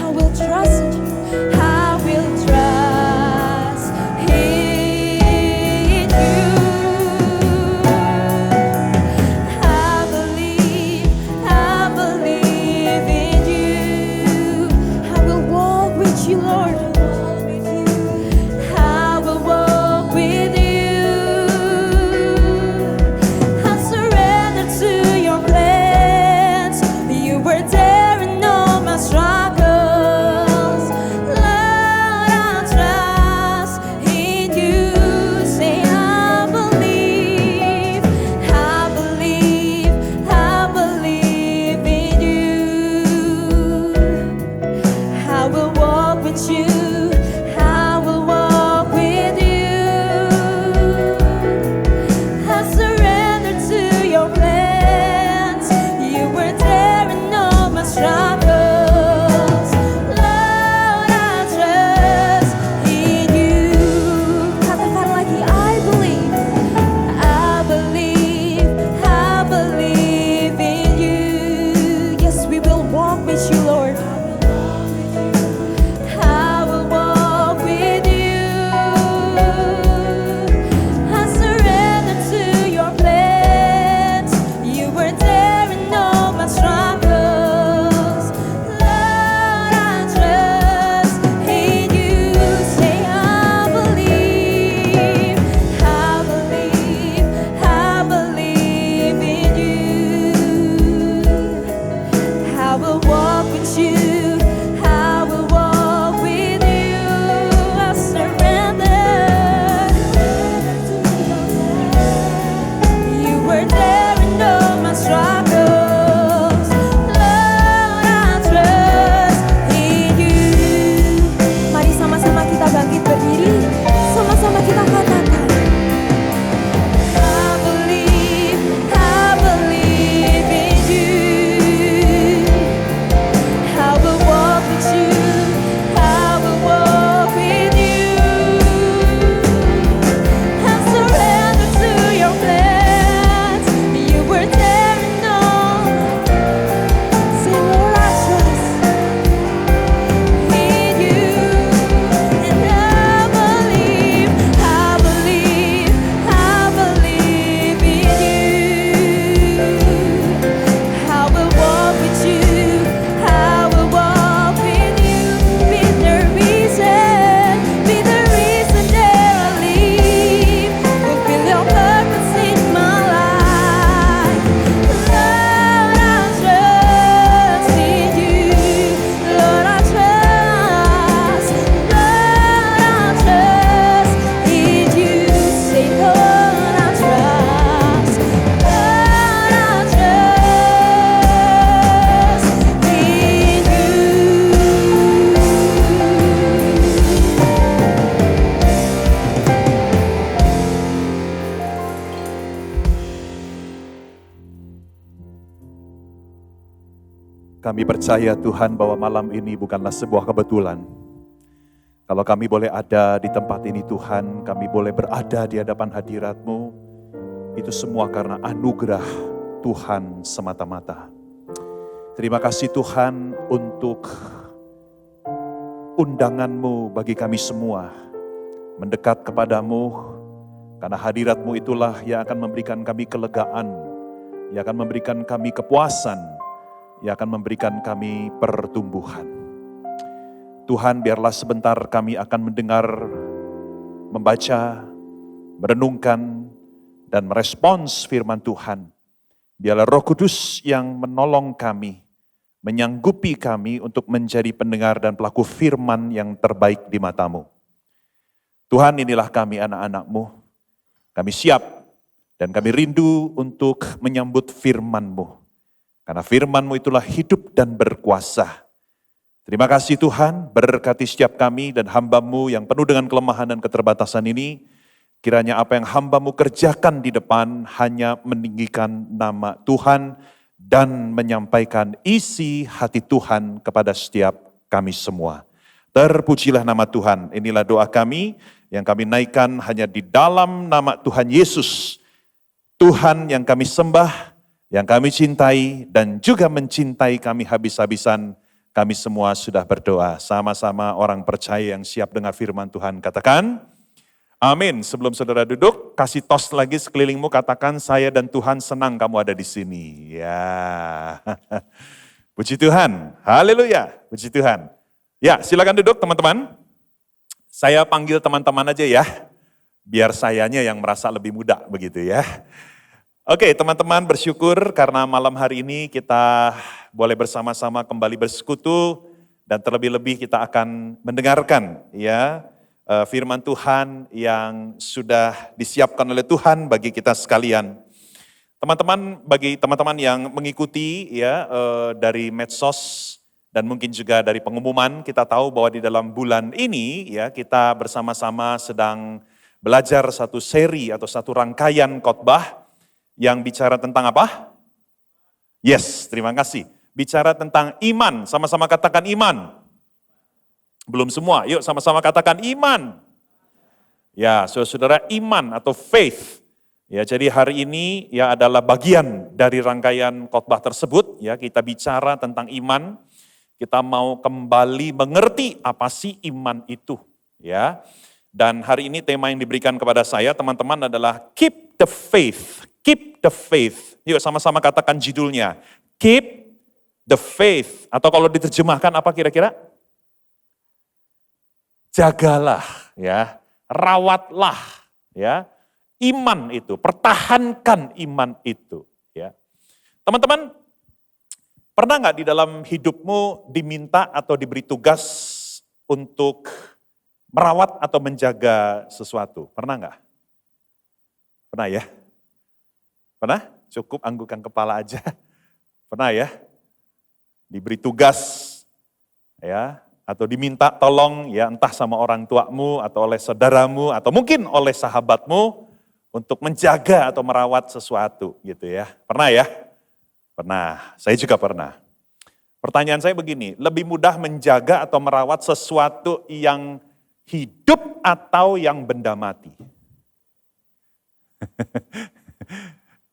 I will trust in you. I will trust in you. I believe in you. I will walk with you, Lord. I will walk with you. I surrender to your plans. You were there in all my struggles. Lord, I trust in you. Say, I believe in you. I will walk with you. I will walk with you. I surrender to your plans. You were there in all my struggles. Lord, I trust in you. Katakan lagi, I believe in you. Yes, we will walk with you, Lord. I will walk with you. I surrender to your plans. You were there in all my struggles. Lord, I trust in you. Say, I believe in you. I will walk with you. I will walk with you. I surrender. You were there in all my struggles. Lord, I trust in you. Mari sama-sama kita bangkit berdiri. Sama-sama kita katakan. I believe in you. I will walk with you. I will walk with you. I surrender to your plans. You were there in all. Say, Lord, I trust in you. And I believe in you. I will walk with you. I will walk with you. Be the reason that I live. Fulfill your purpose in my life. Lord, I trust in you. Lord, I trust. Lord, I trust in you. Say, Lord, I trust. Lord, I trust in Kami percaya Tuhan bahwa malam ini bukanlah sebuah kebetulan. Kalau kami boleh ada di tempat ini Tuhan, kami boleh berada di hadapan hadirat-Mu, itu semua karena anugerah Tuhan semata-mata. Terima kasih Tuhan untuk undangan-Mu bagi kami semua, mendekat kepadamu, karena hadirat-Mu itulah yang akan memberikan kami kelegaan, yang akan memberikan kami kepuasan, yang akan memberikan kami pertumbuhan. Tuhan, biarlah sebentar kami akan mendengar, membaca, merenungkan, dan merespons firman Tuhan. Biarlah Roh Kudus yang menolong kami, menyanggupi kami untuk menjadi pendengar dan pelaku firman yang terbaik di mata-Mu. Tuhan, inilah kami anak-anak-Mu. Kami siap dan kami rindu untuk menyambut firman-Mu. Karena firman-Mu itulah hidup dan berkuasa. Terima kasih Tuhan, berkati setiap kami dan hamba-Mu yang penuh dengan kelemahan dan keterbatasan ini. Kiranya apa yang hamba-Mu kerjakan di depan hanya meninggikan nama Tuhan dan menyampaikan isi hati Tuhan kepada setiap kami semua. Terpujilah nama Tuhan. Inilah doa kami yang kami naikkan hanya di dalam nama Tuhan Yesus. Tuhan yang kami sembah, yang kami cintai, dan juga mencintai kami habis-habisan. Kami semua sudah berdoa. Sama-sama orang percaya yang siap dengar firman Tuhan. Katakan, amin. Sebelum saudara duduk, kasih tos lagi sekelilingmu, katakan, saya dan Tuhan senang kamu ada di sini. Ya, puji Tuhan, haleluya, puji Tuhan. Ya, silakan duduk teman-teman. Saya panggil teman-teman aja ya, biar sayanya yang merasa lebih muda begitu ya. Oke teman-teman, bersyukur karena malam hari ini kita boleh bersama-sama kembali bersekutu dan terlebih-lebih kita akan mendengarkan ya firman Tuhan yang sudah disiapkan oleh Tuhan bagi kita sekalian. Teman-teman, bagi teman-teman yang mengikuti ya dari medsos dan mungkin juga dari pengumuman, kita tahu bahwa di dalam bulan ini ya kita bersama-sama sedang belajar satu seri atau satu rangkaian khotbah yang bicara tentang apa? Yes, terima kasih. Bicara tentang iman, sama-sama katakan iman. Belum semua, yuk sama-sama katakan iman. Ya, saudara-saudara, iman atau faith. Ya, jadi hari ini ya adalah bagian dari rangkaian khotbah tersebut. Ya, kita bicara tentang iman. Kita mau kembali mengerti apa sih iman itu. Ya, dan hari ini tema yang diberikan kepada saya, teman-teman, adalah keep the faith. Keep the faith. Yuk sama-sama katakan judulnya. Keep the faith. Atau kalau diterjemahkan apa kira-kira? Jagalah, ya, rawatlah, ya, iman itu, pertahankan iman itu, ya. Teman-teman, pernah nggak di dalam hidupmu diminta atau diberi tugas untuk merawat atau menjaga sesuatu? Pernah nggak? Pernah ya? Pernah? Cukup anggukan kepala aja. Pernah ya? Diberi tugas, ya, atau diminta tolong ya entah sama orang tuamu atau oleh saudaramu atau mungkin oleh sahabatmu untuk menjaga atau merawat sesuatu gitu ya. Pernah ya? Pernah, saya juga pernah. Pertanyaan saya begini, lebih mudah menjaga atau merawat sesuatu yang hidup atau yang benda mati?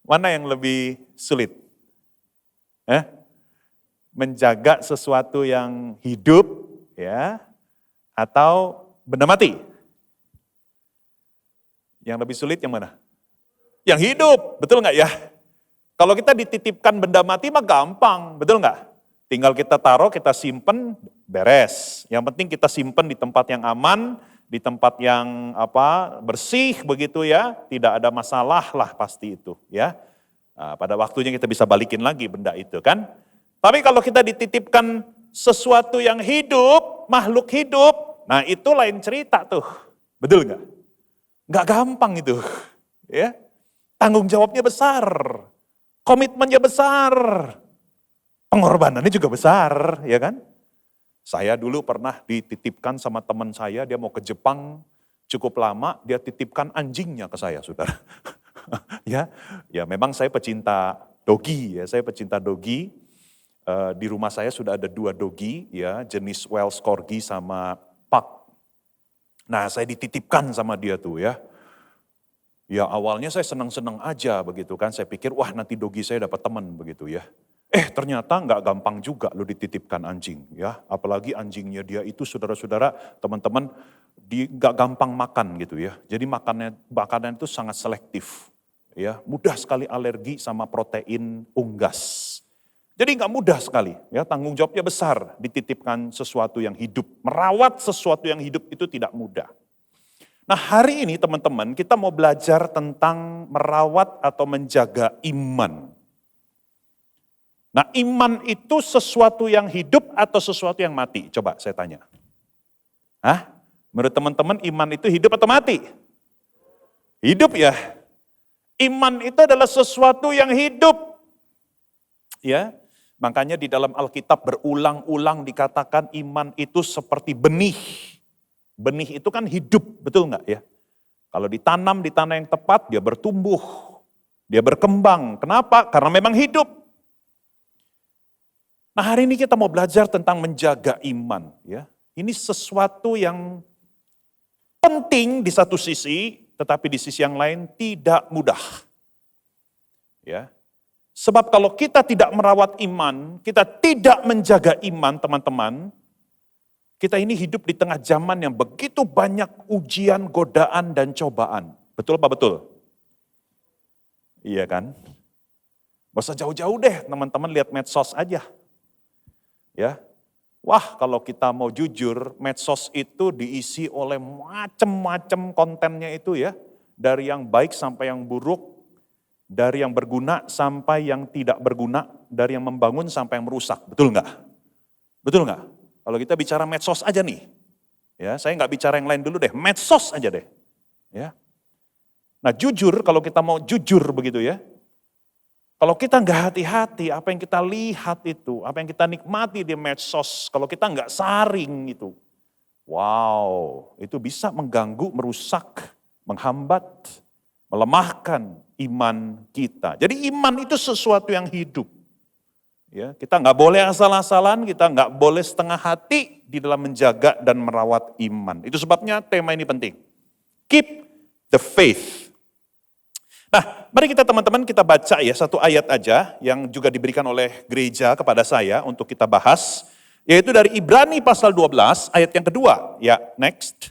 Mana yang lebih sulit? Menjaga sesuatu yang hidup ya atau benda mati? Yang lebih sulit yang mana? Yang hidup, betul nggak ya? Kalau kita dititipkan benda mati mah gampang, betul nggak? Tinggal kita taruh, kita simpen, beres. Yang penting kita simpen di tempat yang aman, di tempat yang bersih begitu ya, tidak ada masalah lah pasti itu ya. Nah, pada waktunya kita bisa balikin lagi benda itu kan. Tapi kalau kita dititipkan sesuatu yang hidup, makhluk hidup, nah itu lain cerita tuh, betul nggak? Nggak gampang itu, ya. Tanggung jawabnya besar. Komitmennya besar, pengorbanannya juga besar, ya kan? Saya dulu pernah dititipkan sama teman saya, dia mau ke Jepang cukup lama, dia titipkan anjingnya ke saya, saudara. ya memang saya pecinta dogi, ya saya pecinta dogi. Di rumah saya sudah ada 2 dogi, ya jenis Welsh Corgi sama Pug. Nah saya dititipkan sama dia tuh ya. Ya awalnya saya senang-senang aja begitu kan, saya pikir wah nanti dogi saya dapat teman begitu ya. Ternyata nggak gampang juga lo dititipkan anjing ya. Apalagi anjingnya dia itu saudara-saudara, teman-teman, nggak gampang makan gitu ya. Jadi makanan itu sangat selektif ya. Mudah sekali alergi sama protein unggas. Jadi nggak mudah sekali ya, tanggung jawabnya besar dititipkan sesuatu yang hidup. Merawat sesuatu yang hidup itu tidak mudah. Nah hari ini teman-teman kita mau belajar tentang merawat atau menjaga iman. Nah iman itu sesuatu yang hidup atau sesuatu yang mati? Coba saya tanya. Menurut teman-teman iman itu hidup atau mati? Hidup ya. Iman itu adalah sesuatu yang hidup. Ya, makanya di dalam Alkitab berulang-ulang dikatakan iman itu seperti benih. Benih itu kan hidup, betul nggak ya? Kalau ditanam di tanah yang tepat, dia bertumbuh, dia berkembang. Kenapa? Karena memang hidup. Nah hari ini kita mau belajar tentang menjaga iman. Ya. Ini sesuatu yang penting di satu sisi, tetapi di sisi yang lain tidak mudah. Ya. Sebab kalau kita tidak merawat iman, kita tidak menjaga iman, teman-teman, kita ini hidup di tengah zaman yang begitu banyak ujian, godaan, dan cobaan. Betul apa betul? Iya kan? Gak usah jauh-jauh deh, teman-teman lihat medsos aja. Ya, wah kalau kita mau jujur, medsos itu diisi oleh macam-macam kontennya itu ya. Dari yang baik sampai yang buruk, dari yang berguna sampai yang tidak berguna, dari yang membangun sampai yang merusak. Betul nggak? Betul nggak? Kalau kita bicara medsos aja nih, ya saya nggak bicara yang lain dulu deh, medsos aja deh. Ya. Nah jujur, kalau kita mau jujur begitu ya, kalau kita nggak hati-hati, apa yang kita lihat itu, apa yang kita nikmati di medsos, kalau kita nggak saring itu, wow, itu bisa mengganggu, merusak, menghambat, melemahkan iman kita. Jadi iman itu sesuatu yang hidup. Ya, kita nggak boleh asal-asalan, kita nggak boleh setengah hati di dalam menjaga dan merawat iman. Itu sebabnya tema ini penting. Keep the faith. Nah, mari kita teman-teman kita baca ya satu ayat aja yang juga diberikan oleh gereja kepada saya untuk kita bahas. Yaitu dari Ibrani pasal 12 ayat yang kedua. Ya, next.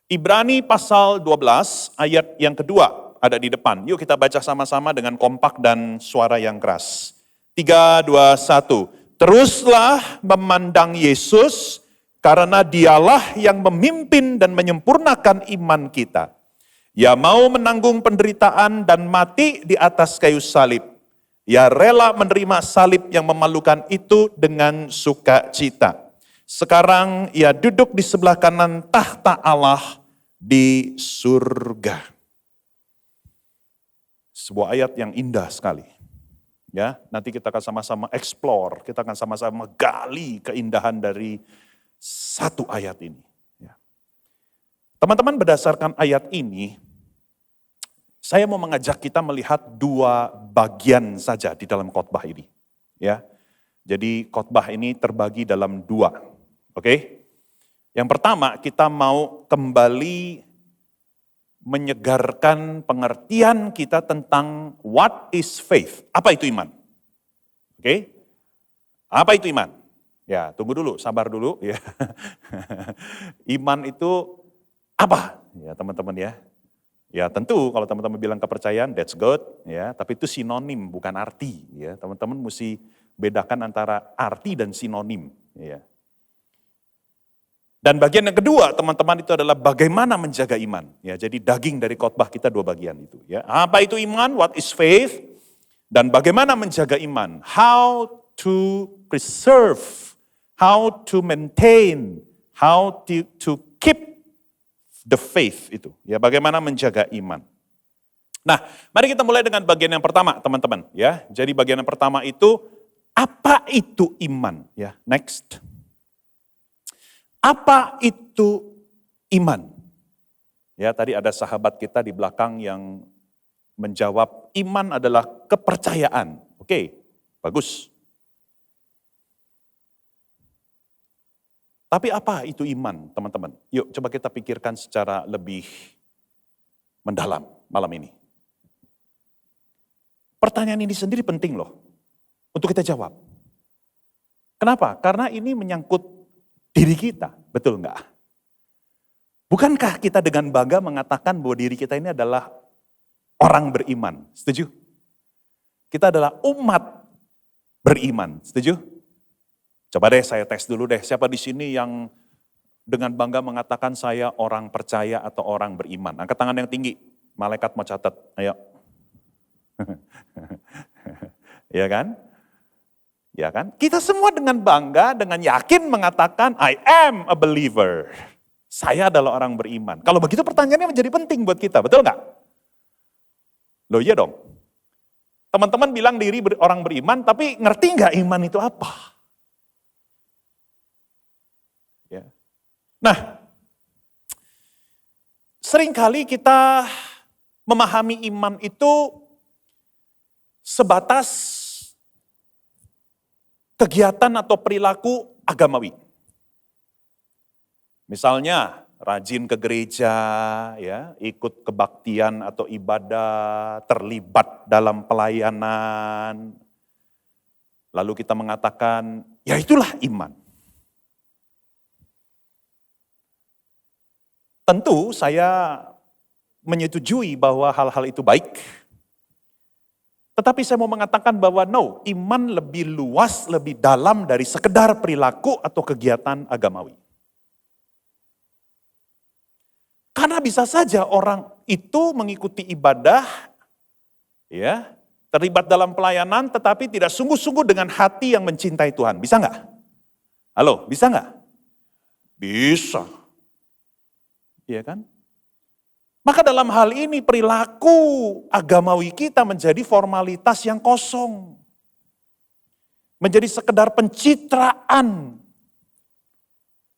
Ibrani pasal 12 ayat yang kedua ada di depan. Yuk kita baca sama-sama dengan kompak dan suara yang keras. 3, 2, 1. Teruslah memandang Yesus karena dialah yang memimpin dan menyempurnakan iman kita. Ia mau menanggung penderitaan dan mati di atas kayu salib. Ia rela menerima salib yang memalukan itu dengan sukacita. Sekarang ia duduk di sebelah kanan tahta Allah di surga. Sebuah ayat yang indah sekali. Ya, nanti kita akan sama-sama explore, kita akan sama-sama gali keindahan dari satu ayat ini. Ya. Teman-teman, berdasarkan ayat ini, saya mau mengajak kita melihat dua bagian saja di dalam khotbah ini. Ya, jadi khotbah ini terbagi dalam dua. Oke? Yang pertama, kita mau kembali menyegarkan pengertian kita tentang what is faith. Apa itu iman? Oke? Apa itu iman? Ya, tunggu dulu, sabar dulu ya. Iman itu apa? Ya, teman-teman ya. Ya, tentu kalau teman-teman bilang kepercayaan that's good ya, tapi itu sinonim bukan arti ya. Teman-teman mesti bedakan antara arti dan sinonim ya. Dan bagian yang kedua, teman-teman, itu adalah bagaimana menjaga iman. Ya, jadi daging dari khotbah kita dua bagian itu. Ya, apa itu iman? What is faith? Dan bagaimana menjaga iman? How to preserve? How to maintain? How to keep the faith itu? Ya, bagaimana menjaga iman? Nah, mari kita mulai dengan bagian yang pertama, teman-teman. Ya, jadi bagian yang pertama itu apa itu iman? Ya, next. Apa itu iman? Ya, tadi ada sahabat kita di belakang yang menjawab iman adalah kepercayaan. Oke, bagus. Tapi apa itu iman, teman-teman? Yuk coba kita pikirkan secara lebih mendalam malam ini. Pertanyaan ini sendiri penting loh untuk kita jawab. Kenapa? Karena ini menyangkut diri kita, betul enggak? Bukankah kita dengan bangga mengatakan bahwa diri kita ini adalah orang beriman? Setuju? Kita adalah umat beriman, setuju? Coba deh saya tes dulu deh, siapa di sini yang dengan bangga mengatakan saya orang percaya atau orang beriman? Angkat tangan yang tinggi, malaikat mau catat, ayo. Ya kan? Ya kan? Kita semua dengan bangga, dengan yakin mengatakan I am a believer. Saya adalah orang beriman. Kalau begitu pertanyaannya menjadi penting buat kita, betul nggak? Loh iya dong. Teman-teman bilang diri orang beriman, tapi ngerti nggak iman itu apa? Ya. Nah, seringkali kita memahami iman itu sebatas kegiatan atau perilaku agamawi. Misalnya rajin ke gereja, ya, ikut kebaktian atau ibadah, terlibat dalam pelayanan. Lalu kita mengatakan, ya itulah iman. Tentu saya menyetujui bahwa hal-hal itu baik. Tetapi saya mau mengatakan bahwa no, iman lebih luas, lebih dalam dari sekedar perilaku atau kegiatan agamawi. Karena bisa saja orang itu mengikuti ibadah, ya, terlibat dalam pelayanan, tetapi tidak sungguh-sungguh dengan hati yang mencintai Tuhan. Bisa nggak? Halo, bisa nggak? Bisa. Iya kan? Maka dalam hal ini perilaku agamawi kita menjadi formalitas yang kosong. Menjadi sekedar pencitraan.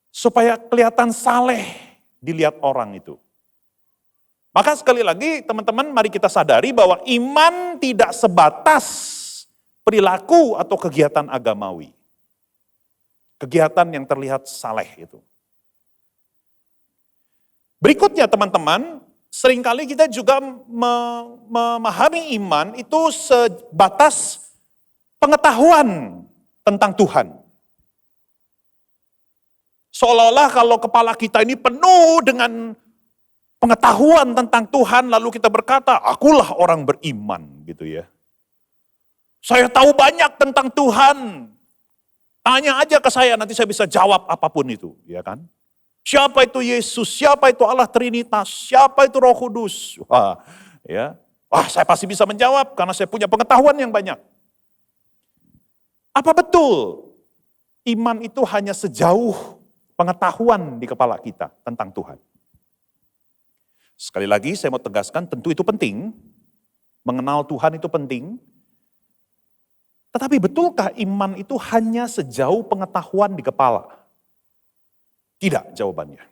Supaya kelihatan saleh dilihat orang itu. Maka sekali lagi teman-teman mari kita sadari bahwa iman tidak sebatas perilaku atau kegiatan agamawi. Kegiatan yang terlihat saleh itu. Berikutnya teman-teman, seringkali kita juga memahami iman itu sebatas pengetahuan tentang Tuhan. Seolah-olah kalau kepala kita ini penuh dengan pengetahuan tentang Tuhan, lalu kita berkata, akulah orang beriman gitu ya. Saya tahu banyak tentang Tuhan. Tanya aja ke saya, nanti saya bisa jawab apapun itu, ya kan? Siapa itu Yesus? Siapa itu Allah Trinitas? Siapa itu Roh Kudus? Wah, ya. Wah, saya pasti bisa menjawab karena saya punya pengetahuan yang banyak. Apa betul iman itu hanya sejauh pengetahuan di kepala kita tentang Tuhan? Sekali lagi saya mau tegaskan, tentu itu penting. Mengenal Tuhan itu penting. Tetapi betulkah iman itu hanya sejauh pengetahuan di kepala? Tidak jawabannya.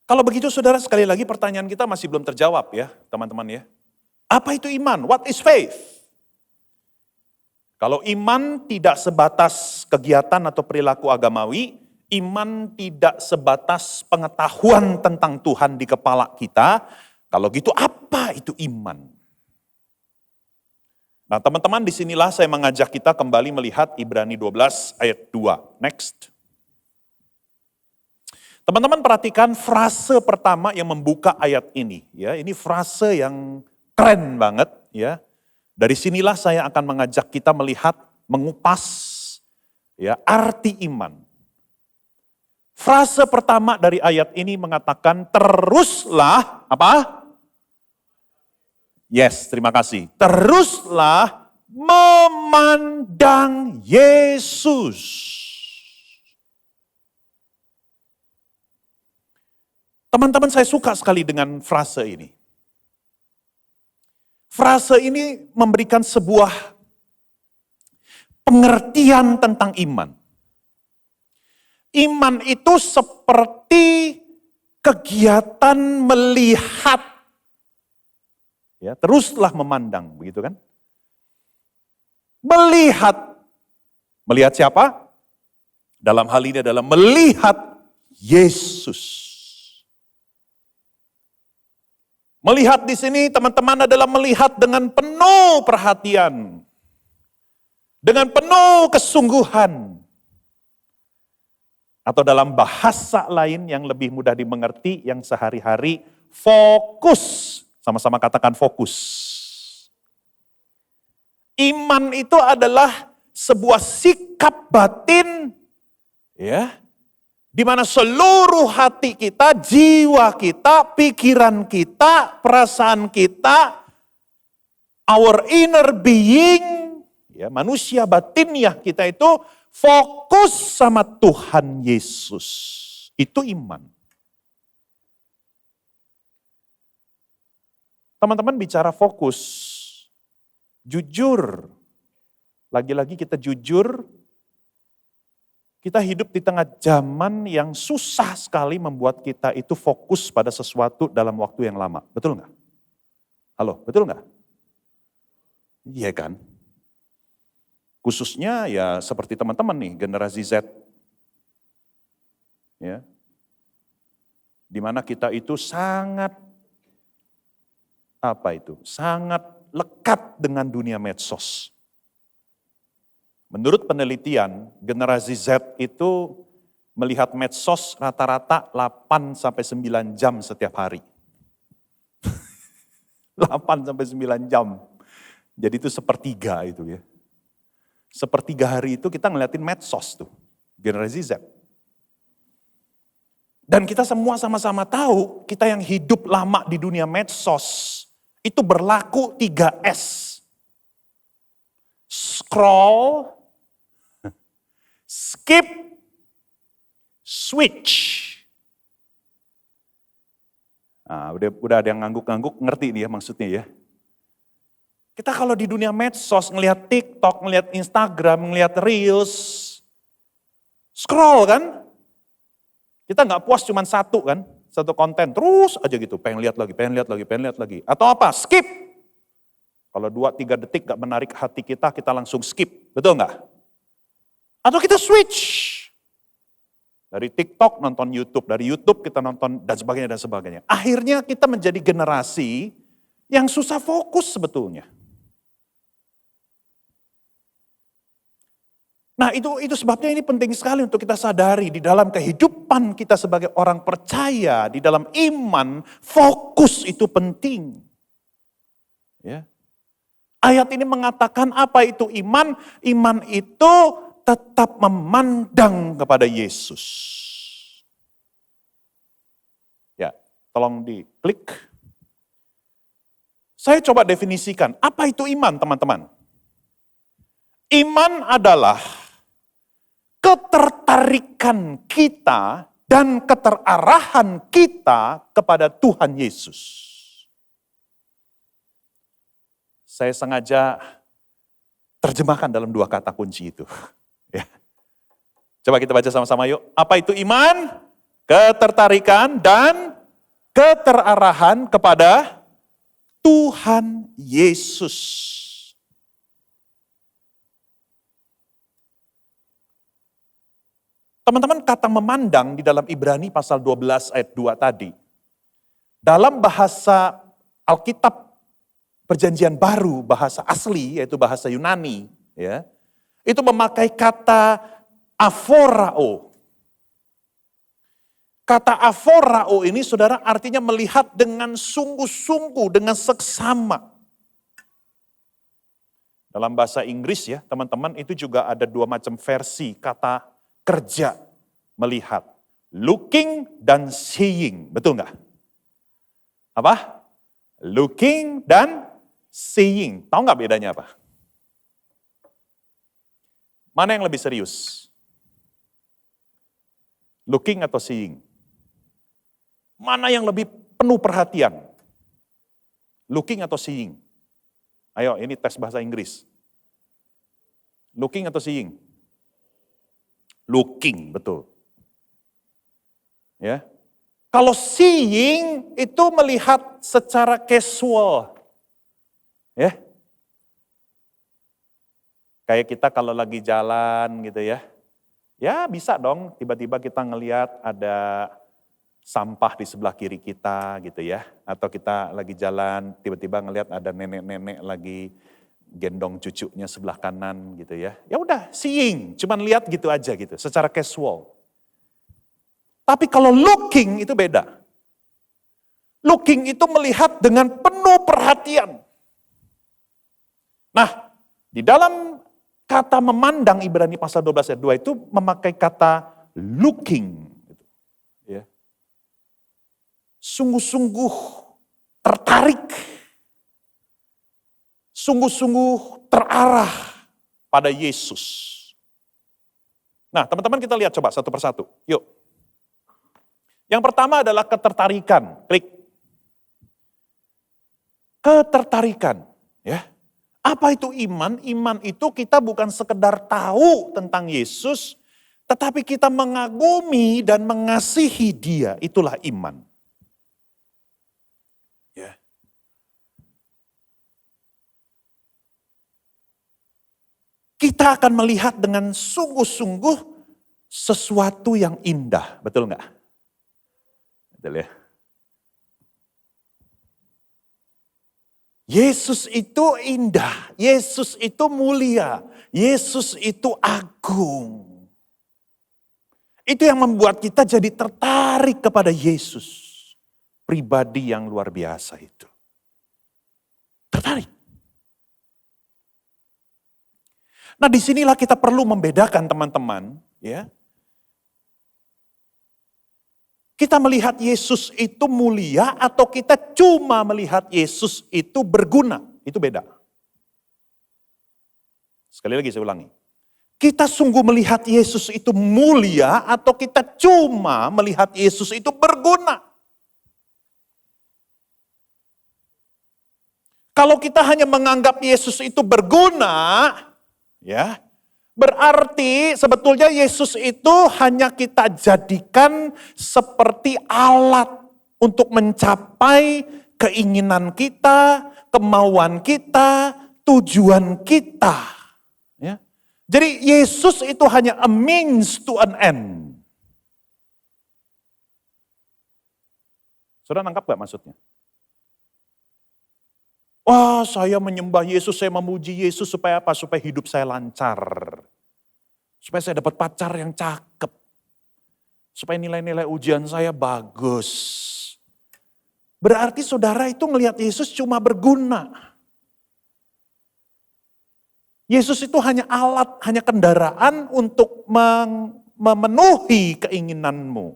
Kalau begitu saudara, sekali lagi pertanyaan kita masih belum terjawab ya teman-teman ya. Apa itu iman? What is faith? Kalau iman tidak sebatas kegiatan atau perilaku agamawi, iman tidak sebatas pengetahuan tentang Tuhan di kepala kita. Kalau gitu apa itu iman? Nah teman-teman, disinilah saya mengajak kita kembali melihat Ibrani 12 ayat 2. Next. Teman-teman perhatikan frase pertama yang membuka ayat ini. Ya, ini frase yang keren banget ya. Dari sinilah saya akan mengajak kita melihat, mengupas ya arti iman. Frase pertama dari ayat ini mengatakan teruslah apa? Yes, terima kasih. Teruslah memandang Yesus. Teman-teman, saya suka sekali dengan frase ini. Frase ini memberikan sebuah pengertian tentang iman. Iman itu seperti kegiatan melihat. Ya, teruslah memandang, begitu kan? Melihat. Melihat siapa? Dalam hal ini adalah melihat Yesus. Melihat di sini teman-teman adalah melihat dengan penuh perhatian. Dengan penuh kesungguhan. Atau dalam bahasa lain yang lebih mudah dimengerti, yang sehari-hari, fokus. Sama-sama katakan fokus. Iman itu adalah sebuah sikap batin, ya, di mana seluruh hati kita, jiwa kita, pikiran kita, perasaan kita, our inner being, ya, manusia batiniah kita itu fokus sama Tuhan Yesus. Itu iman. Teman-teman bicara fokus, jujur, lagi-lagi kita jujur, kita hidup di tengah zaman yang susah sekali membuat kita itu fokus pada sesuatu dalam waktu yang lama. Betul nggak? Halo, betul nggak? Iya kan? Khususnya ya seperti teman-teman nih, generasi Z. Ya. Di mana kita itu sangat sangat lekat dengan dunia medsos. Menurut penelitian, generasi Z itu melihat medsos rata-rata 8 sampai 9 jam setiap hari. 8 sampai 9 jam. Jadi itu sepertiga itu ya. Sepertiga hari itu kita ngeliatin medsos tuh, generasi Z. Dan kita semua sama-sama tahu, kita yang hidup lama di dunia medsos, itu berlaku 3S. Scroll, skip, switch. Nah, udah ada yang ngangguk-ngangguk, ngerti nih ya maksudnya ya. Kita kalau di dunia medsos, ngelihat TikTok, ngelihat Instagram, ngelihat Reels, scroll kan. Kita nggak puas cuma satu kan, satu konten, terus aja gitu, pengen lihat lagi. Atau apa, skip. Kalau 2-3 detik gak menarik hati kita langsung skip, betul nggak? Atau kita switch. Dari TikTok nonton YouTube, dari YouTube kita nonton dan sebagainya. Akhirnya kita menjadi generasi yang susah fokus sebetulnya. Nah itu sebabnya ini penting sekali untuk kita sadari di dalam kehidupan kita sebagai orang percaya, di dalam iman, fokus itu penting. Ya. Ayat ini mengatakan apa itu iman? Iman itu tetap memandang kepada Yesus. Ya, tolong diklik. Saya coba definisikan, apa itu iman teman-teman? Iman adalah ketertarikan kita dan keterarahan kita kepada Tuhan Yesus. Saya sengaja terjemahkan dalam 2 kata kunci itu. Ya. Coba kita baca sama-sama yuk. Apa itu iman? Ketertarikan dan keterarahan kepada Tuhan Yesus. Teman-teman, kata memandang di dalam Ibrani pasal 12 ayat 2 tadi, dalam bahasa Alkitab Perjanjian Baru, bahasa asli yaitu bahasa Yunani, ya, itu memakai kata aphorao. Kata aphorao ini saudara artinya melihat dengan sungguh-sungguh, dengan seksama. Dalam bahasa Inggris ya teman-teman itu juga ada 2 macam versi kata kerja, melihat. Looking dan seeing, betul nggak? Apa? Looking dan seeing. Tahu nggak bedanya apa? Mana yang lebih serius? Looking atau seeing? Mana yang lebih penuh perhatian? Looking atau seeing? Ayo, ini tes bahasa Inggris. Looking atau seeing? Looking, betul. Ya. Kalau seeing itu melihat secara casual. Ya. Kayak kita kalau lagi jalan gitu ya. Ya bisa dong tiba-tiba kita ngelihat ada sampah di sebelah kiri kita gitu ya. Atau kita lagi jalan tiba-tiba ngelihat ada nenek-nenek lagi gendong cucunya sebelah kanan gitu ya. Ya udah, seeing, cuman lihat gitu aja gitu, secara casual. Tapi kalau looking itu beda. Looking itu melihat dengan penuh perhatian. Nah, di dalam kata memandang Ibrani pasal 12 ayat 2 itu memakai kata looking. Gitu, ya. Sungguh-sungguh tertarik. Sungguh-sungguh terarah pada Yesus. Nah teman-teman kita lihat coba satu persatu. Yuk. Yang pertama adalah ketertarikan. Klik. Ketertarikan. Ya. Apa itu iman? Iman itu kita bukan sekedar tahu tentang Yesus, tetapi kita mengagumi dan mengasihi Dia. Itulah iman. Ya. kita akan melihat dengan sungguh-sungguh sesuatu yang indah. Betul nggak? Betul ya? Yesus itu indah, Yesus itu mulia, Yesus itu agung. Itu yang membuat kita jadi tertarik kepada Yesus. Pribadi yang luar biasa itu. Tertarik. Nah, disinilah kita perlu membedakan teman-teman, ya. Kita melihat Yesus itu mulia atau kita cuma melihat Yesus itu berguna. Itu beda. Sekali lagi saya ulangi. Kita sungguh melihat Yesus itu mulia atau kita cuma melihat Yesus itu berguna. Kalau kita hanya menganggap Yesus itu berguna, ya, berarti sebetulnya Yesus itu hanya kita jadikan seperti alat untuk mencapai keinginan kita, kemauan kita, tujuan kita. Ya. Jadi Yesus itu hanya a means to an end. Saudara nangkap gak maksudnya? Wah, saya menyembah Yesus, saya memuji Yesus supaya apa? Supaya hidup saya lancar. Supaya saya dapat pacar yang cakep. Supaya nilai-nilai ujian saya bagus. Berarti saudara itu ngelihat Yesus cuma berguna. Yesus itu hanya alat, hanya kendaraan untuk memenuhi keinginanmu.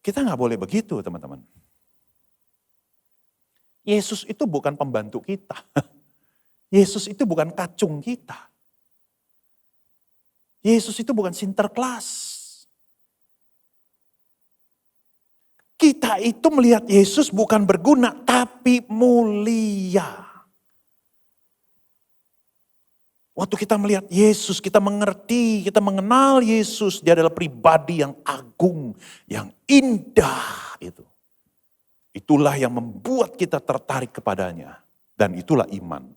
Kita nggak boleh begitu, teman-teman. Yesus itu bukan pembantu kita. Yesus itu bukan kacung kita. Yesus itu bukan Sinterklas. Kita itu melihat Yesus bukan berguna, tapi mulia. Waktu kita melihat Yesus, kita mengerti, kita mengenal Yesus. Dia adalah pribadi yang agung, yang indah itu. Itulah yang membuat kita tertarik kepadanya. Dan itulah iman.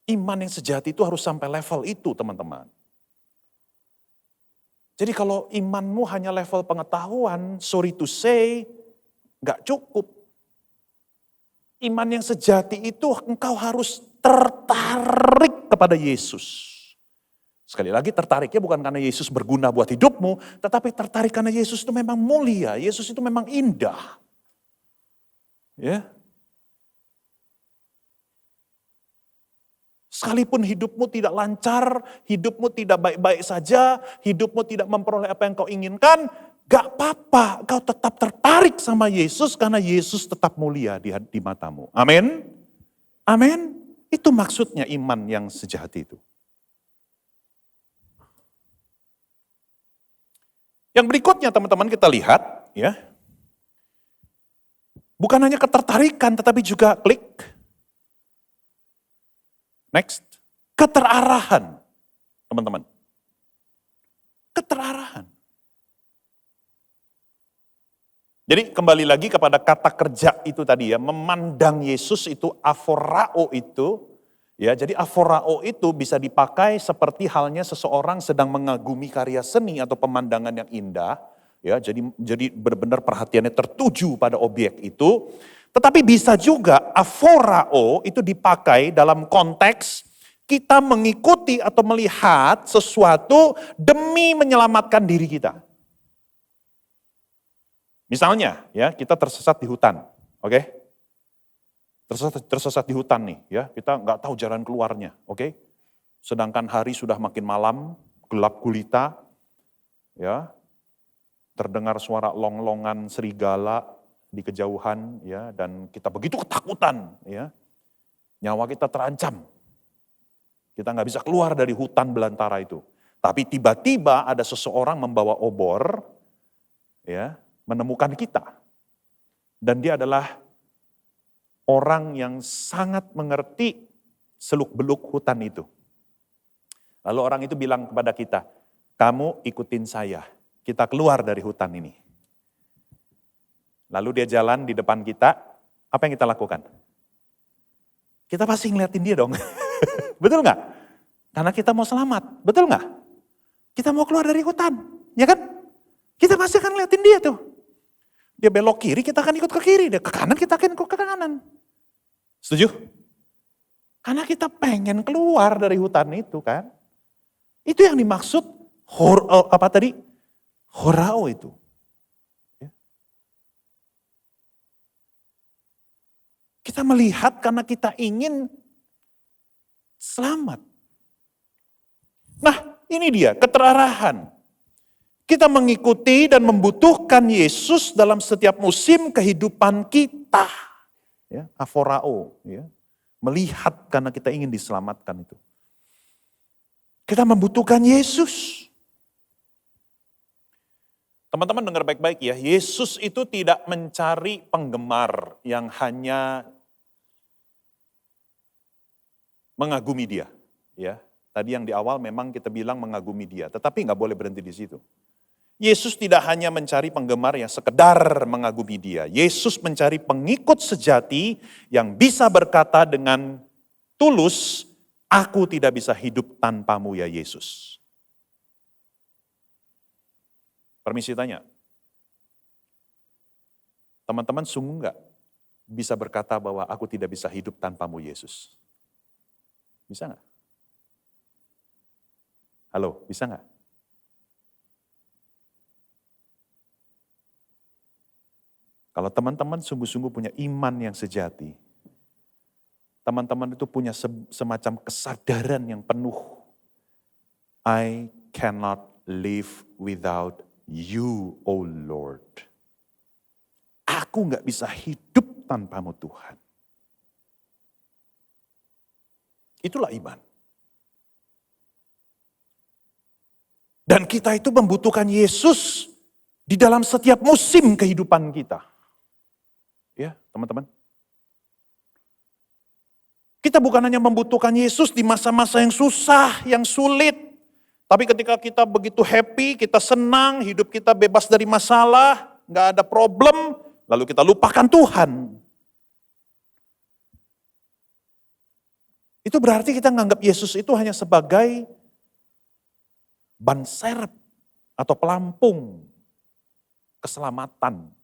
Iman yang sejati itu harus sampai level itu, teman-teman. Jadi kalau imanmu hanya level pengetahuan, sorry to say, gak cukup. Iman yang sejati itu engkau harus tertarik kepada Yesus. Sekali lagi tertariknya bukan karena Yesus berguna buat hidupmu, tetapi tertarik karena Yesus itu memang mulia, Yesus itu memang indah. Ya. Sekalipun hidupmu tidak lancar, hidupmu tidak baik-baik saja, hidupmu tidak memperoleh apa yang kau inginkan, gak apa-apa, kau tetap tertarik sama Yesus karena Yesus tetap mulia di matamu. Amin. Amin. Itu maksudnya iman yang sejati itu. Yang berikutnya teman-teman kita lihat, ya. Bukan hanya ketertarikan, tetapi juga klik. Next. Keterarahan. Teman-teman. Keterarahan. Jadi kembali lagi kepada kata kerja itu tadi ya. Memandang Yesus itu aforao itu. Ya, jadi aforao itu bisa dipakai seperti halnya seseorang sedang mengagumi karya seni atau pemandangan yang indah. Ya, jadi benar-benar perhatiannya tertuju pada objek itu. Tetapi bisa juga aforao itu dipakai dalam konteks kita mengikuti atau melihat sesuatu demi menyelamatkan diri kita. Misalnya ya, kita tersesat di hutan, oke? Tersesat di hutan nih ya, kita nggak tahu jalan keluarnya, oke? Sedangkan hari sudah makin malam, gelap gulita, ya. Terdengar suara long-longan serigala di kejauhan ya, dan kita begitu ketakutan ya. Nyawa kita terancam. Kita nggak bisa keluar dari hutan belantara itu. Tapi tiba-tiba ada seseorang membawa obor ya, menemukan kita. Dan dia adalah orang yang sangat mengerti seluk-beluk hutan itu. Lalu orang itu bilang kepada kita, "Kamu ikutin saya. Kita keluar dari hutan ini." Lalu dia jalan di depan kita, apa yang kita lakukan? Kita pasti ngeliatin dia dong. Betul nggak? Karena kita mau selamat, betul nggak? Kita mau keluar dari hutan, ya kan? Kita pasti akan liatin dia tuh. Dia belok kiri, kita akan ikut ke kiri. Dia ke kanan, kita akan ikut ke kanan. Setuju? Karena kita pengen keluar dari hutan itu kan. Itu yang dimaksud horao itu. Ya. Kita melihat karena kita ingin selamat. Nah, ini dia keterarahan. Kita mengikuti dan membutuhkan Yesus dalam setiap musim kehidupan kita. Ya, aforao, ya. Melihat karena kita ingin diselamatkan itu. Kita membutuhkan Yesus. Teman-teman dengar baik-baik ya, Yesus itu tidak mencari penggemar yang hanya mengagumi dia. Ya, tadi yang di awal memang kita bilang mengagumi dia, tetapi nggak boleh berhenti di situ. Yesus tidak hanya mencari penggemar yang sekedar mengagumi dia. Yesus mencari pengikut sejati yang bisa berkata dengan tulus, aku tidak bisa hidup tanpamu ya Yesus. Permisi tanya, teman-teman sungguh nggak bisa berkata bahwa aku tidak bisa hidup tanpamu Yesus? Bisa nggak? Halo, bisa nggak? Kalau teman-teman sungguh-sungguh punya iman yang sejati, teman-teman itu punya semacam kesadaran yang penuh. I cannot live without you, oh Lord. Aku gak bisa hidup tanpamu Tuhan. Itulah iman. Dan kita itu membutuhkan Yesus di dalam setiap musim kehidupan kita. Ya, teman-teman. Kita bukan hanya membutuhkan Yesus di masa-masa yang susah, yang sulit. Tapi ketika kita begitu happy, kita senang, hidup kita bebas dari masalah, gak ada problem, lalu kita lupakan Tuhan. Itu berarti kita menganggap Yesus itu hanya sebagai ban serep atau pelampung keselamatan.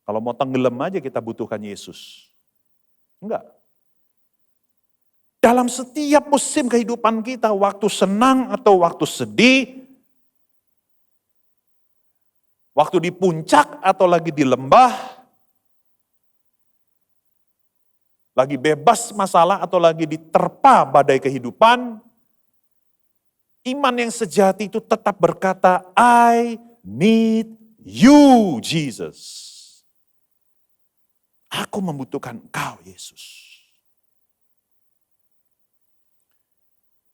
Kalau mau tenggelam aja kita butuhkan Yesus. Enggak. Dalam setiap musim kehidupan kita, waktu senang atau waktu sedih, waktu di puncak atau lagi di lembah, lagi bebas masalah atau lagi diterpa badai kehidupan, iman yang sejati itu tetap berkata, I need you, Jesus. Aku membutuhkan Engkau, Yesus.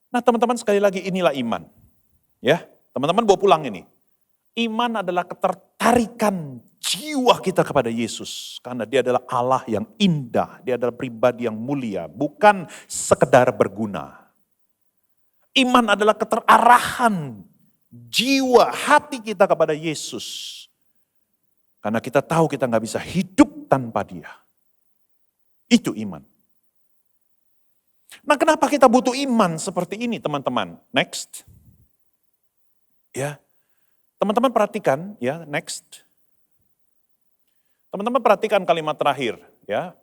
Nah teman-teman sekali lagi inilah iman. Ya, teman-teman bawa pulang ini. Iman adalah ketertarikan jiwa kita kepada Yesus. Karena dia adalah Allah yang indah, dia adalah pribadi yang mulia, bukan sekedar berguna. Iman adalah keterarahan jiwa, hati kita kepada Yesus. Karena kita tahu kita nggak bisa hidup tanpa dia. Itu iman. Nah kenapa kita butuh iman seperti ini teman-teman? Next. Ya, teman-teman perhatikan ya, next. Teman-teman perhatikan kalimat terakhir ya.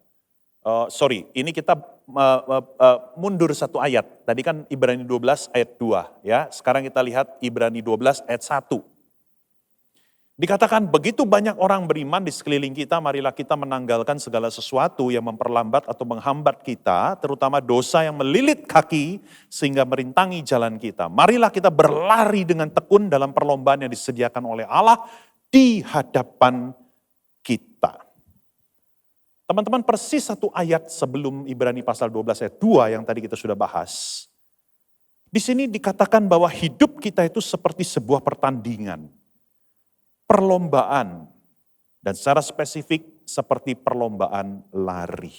Ini kita mundur satu ayat. Tadi kan Ibrani 12 ayat 2 ya. Sekarang kita lihat Ibrani 12 ayat 1. Dikatakan begitu banyak orang beriman di sekeliling kita, marilah kita menanggalkan segala sesuatu yang memperlambat atau menghambat kita, terutama dosa yang melilit kaki sehingga merintangi jalan kita. Marilah kita berlari dengan tekun dalam perlombaan yang disediakan oleh Allah di hadapan kita. Teman-teman persis satu ayat sebelum Ibrani pasal 12 ayat 2 yang tadi kita sudah bahas. Di sini dikatakan bahwa hidup kita itu seperti sebuah pertandingan. Perlombaan, dan secara spesifik seperti perlombaan lari.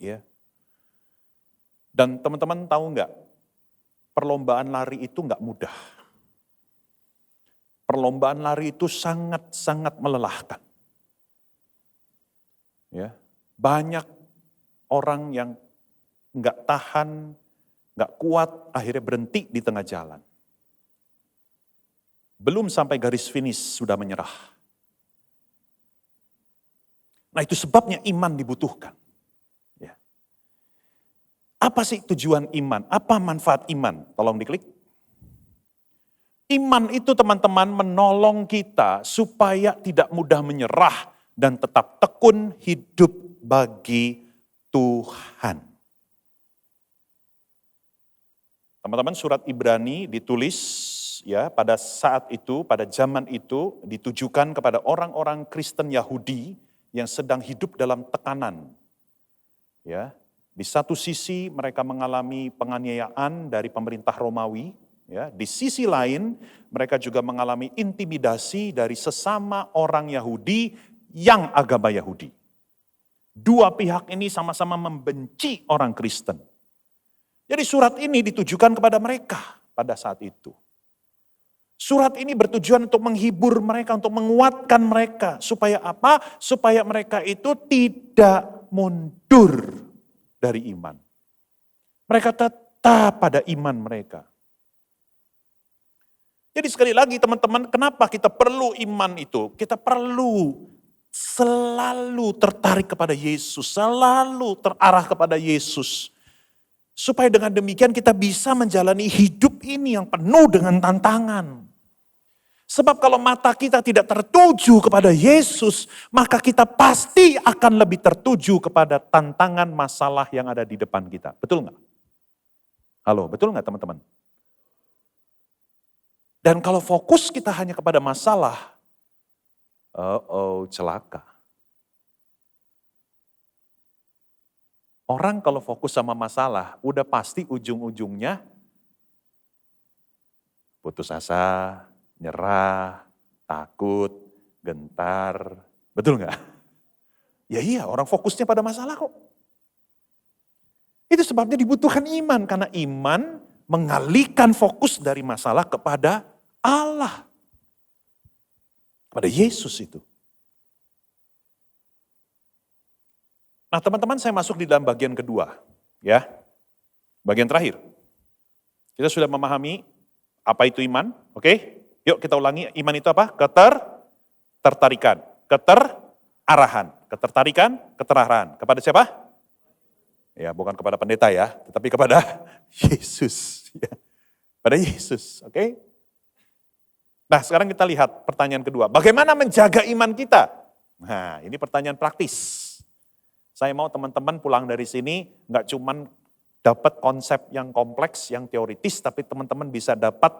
Ya. Dan teman-teman tahu nggak, perlombaan lari itu nggak mudah. Perlombaan lari itu sangat-sangat melelahkan. Ya, banyak orang yang nggak tahan, nggak kuat, akhirnya berhenti di tengah jalan. Belum sampai garis finish sudah menyerah. Nah itu sebabnya iman dibutuhkan. Ya. Apa sih tujuan iman? Apa manfaat iman? Tolong diklik. Iman itu teman-teman menolong kita supaya tidak mudah menyerah dan tetap tekun hidup bagi Tuhan. Teman-teman, surat Ibrani ditulis ya pada saat itu, pada zaman itu ditujukan kepada orang-orang Kristen Yahudi yang sedang hidup dalam tekanan. Ya, di satu sisi mereka mengalami penganiayaan dari pemerintah Romawi, ya, di sisi lain mereka juga mengalami intimidasi dari sesama orang Yahudi yang agama Yahudi. Dua pihak ini sama-sama membenci orang Kristen. Jadi surat ini ditujukan kepada mereka pada saat itu. Surat ini bertujuan untuk menghibur mereka, untuk menguatkan mereka. Supaya apa? Supaya mereka itu tidak mundur dari iman. Mereka tetap pada iman mereka. Jadi sekali lagi teman-teman, kenapa kita perlu iman itu? Kita perlu selalu tertarik kepada Yesus, selalu terarah kepada Yesus. Supaya dengan demikian kita bisa menjalani hidup ini yang penuh dengan tantangan. Sebab kalau mata kita tidak tertuju kepada Yesus, maka kita pasti akan lebih tertuju kepada tantangan masalah yang ada di depan kita. Betul nggak? Halo, betul nggak teman-teman? Dan kalau fokus kita hanya kepada masalah, celaka. Orang kalau fokus sama masalah, udah pasti ujung-ujungnya putus asa, nyerah, takut, gentar. Betul nggak? Ya iya, orang fokusnya pada masalah kok. Itu sebabnya dibutuhkan iman, karena iman mengalihkan fokus dari masalah kepada Allah. Kepada Yesus itu. Nah teman-teman, saya masuk di dalam bagian kedua, ya. Bagian terakhir. Kita sudah memahami apa itu iman, oke? Yuk kita ulangi, iman itu apa? Ketertarikan, keterarahan, keterarahan. Kepada siapa? Ya, bukan kepada pendeta ya, tetapi kepada Yesus. Ya. Pada Yesus, oke? Nah sekarang kita lihat pertanyaan kedua, bagaimana menjaga iman kita? Nah ini pertanyaan praktis. Saya mau teman-teman pulang dari sini nggak cuman dapat konsep yang kompleks, yang teoritis, tapi teman-teman bisa dapat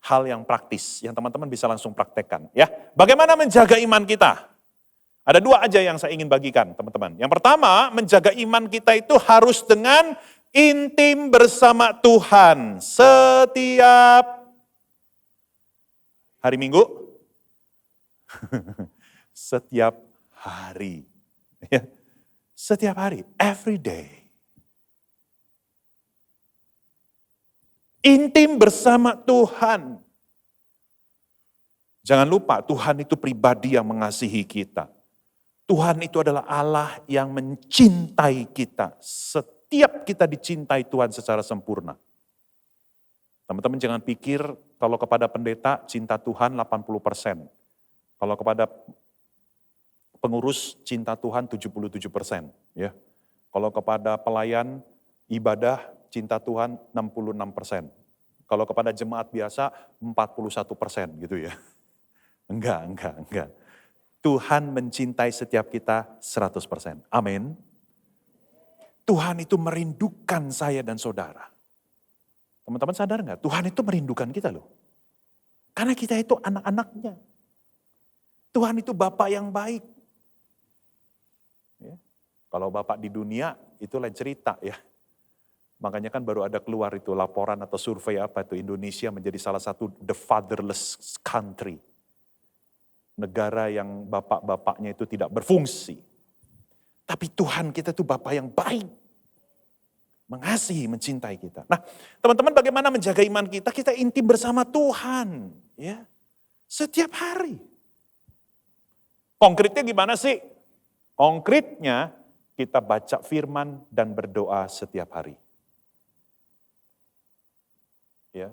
hal yang praktis, yang teman-teman bisa langsung praktekkan. Ya, bagaimana menjaga iman kita? Ada dua aja yang saya ingin bagikan, teman-teman. Yang pertama, menjaga iman kita itu harus dengan intim bersama Tuhan setiap hari Minggu, setiap hari. Ya. Setiap hari, every day. Intim bersama Tuhan. Jangan lupa, Tuhan itu pribadi yang mengasihi kita. Tuhan itu adalah Allah yang mencintai kita. Setiap kita dicintai Tuhan secara sempurna. Teman-teman jangan pikir kalau kepada pendeta cinta Tuhan 80%. Kalau kepada pengurus cinta Tuhan 77%, ya. Kalau kepada pelayan ibadah cinta Tuhan 66%. Kalau kepada jemaat biasa 41% gitu ya. Enggak. Tuhan mencintai setiap kita 100%. Amin. Tuhan itu merindukan saya dan saudara. Teman-teman sadar enggak? Tuhan itu merindukan kita loh. Karena kita itu anak-anaknya. Tuhan itu Bapa yang baik. Ya. Kalau Bapak di dunia itu lain cerita ya. Makanya kan baru ada keluar itu laporan atau survei apa itu Indonesia menjadi salah satu the fatherless country. Negara yang bapak-bapaknya itu tidak berfungsi. Tapi Tuhan kita itu Bapa yang baik. Mengasihi, mencintai kita. Nah teman-teman bagaimana menjaga iman kita? Kita intim bersama Tuhan. Ya, setiap hari. Konkretnya gimana sih? Konkretnya kita baca firman dan berdoa setiap hari. Ya.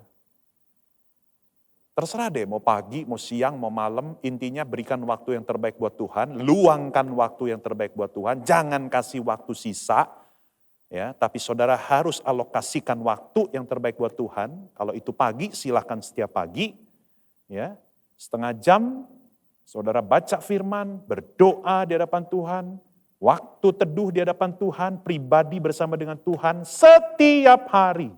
Terserah deh, mau pagi, mau siang, mau malam, intinya berikan waktu yang terbaik buat Tuhan, luangkan waktu yang terbaik buat Tuhan, jangan kasih waktu sisa, ya. Tapi saudara harus alokasikan waktu yang terbaik buat Tuhan. Kalau itu pagi, silahkan setiap pagi, ya, setengah jam, saudara baca firman, berdoa di hadapan Tuhan, waktu teduh di hadapan Tuhan, pribadi bersama dengan Tuhan setiap hari.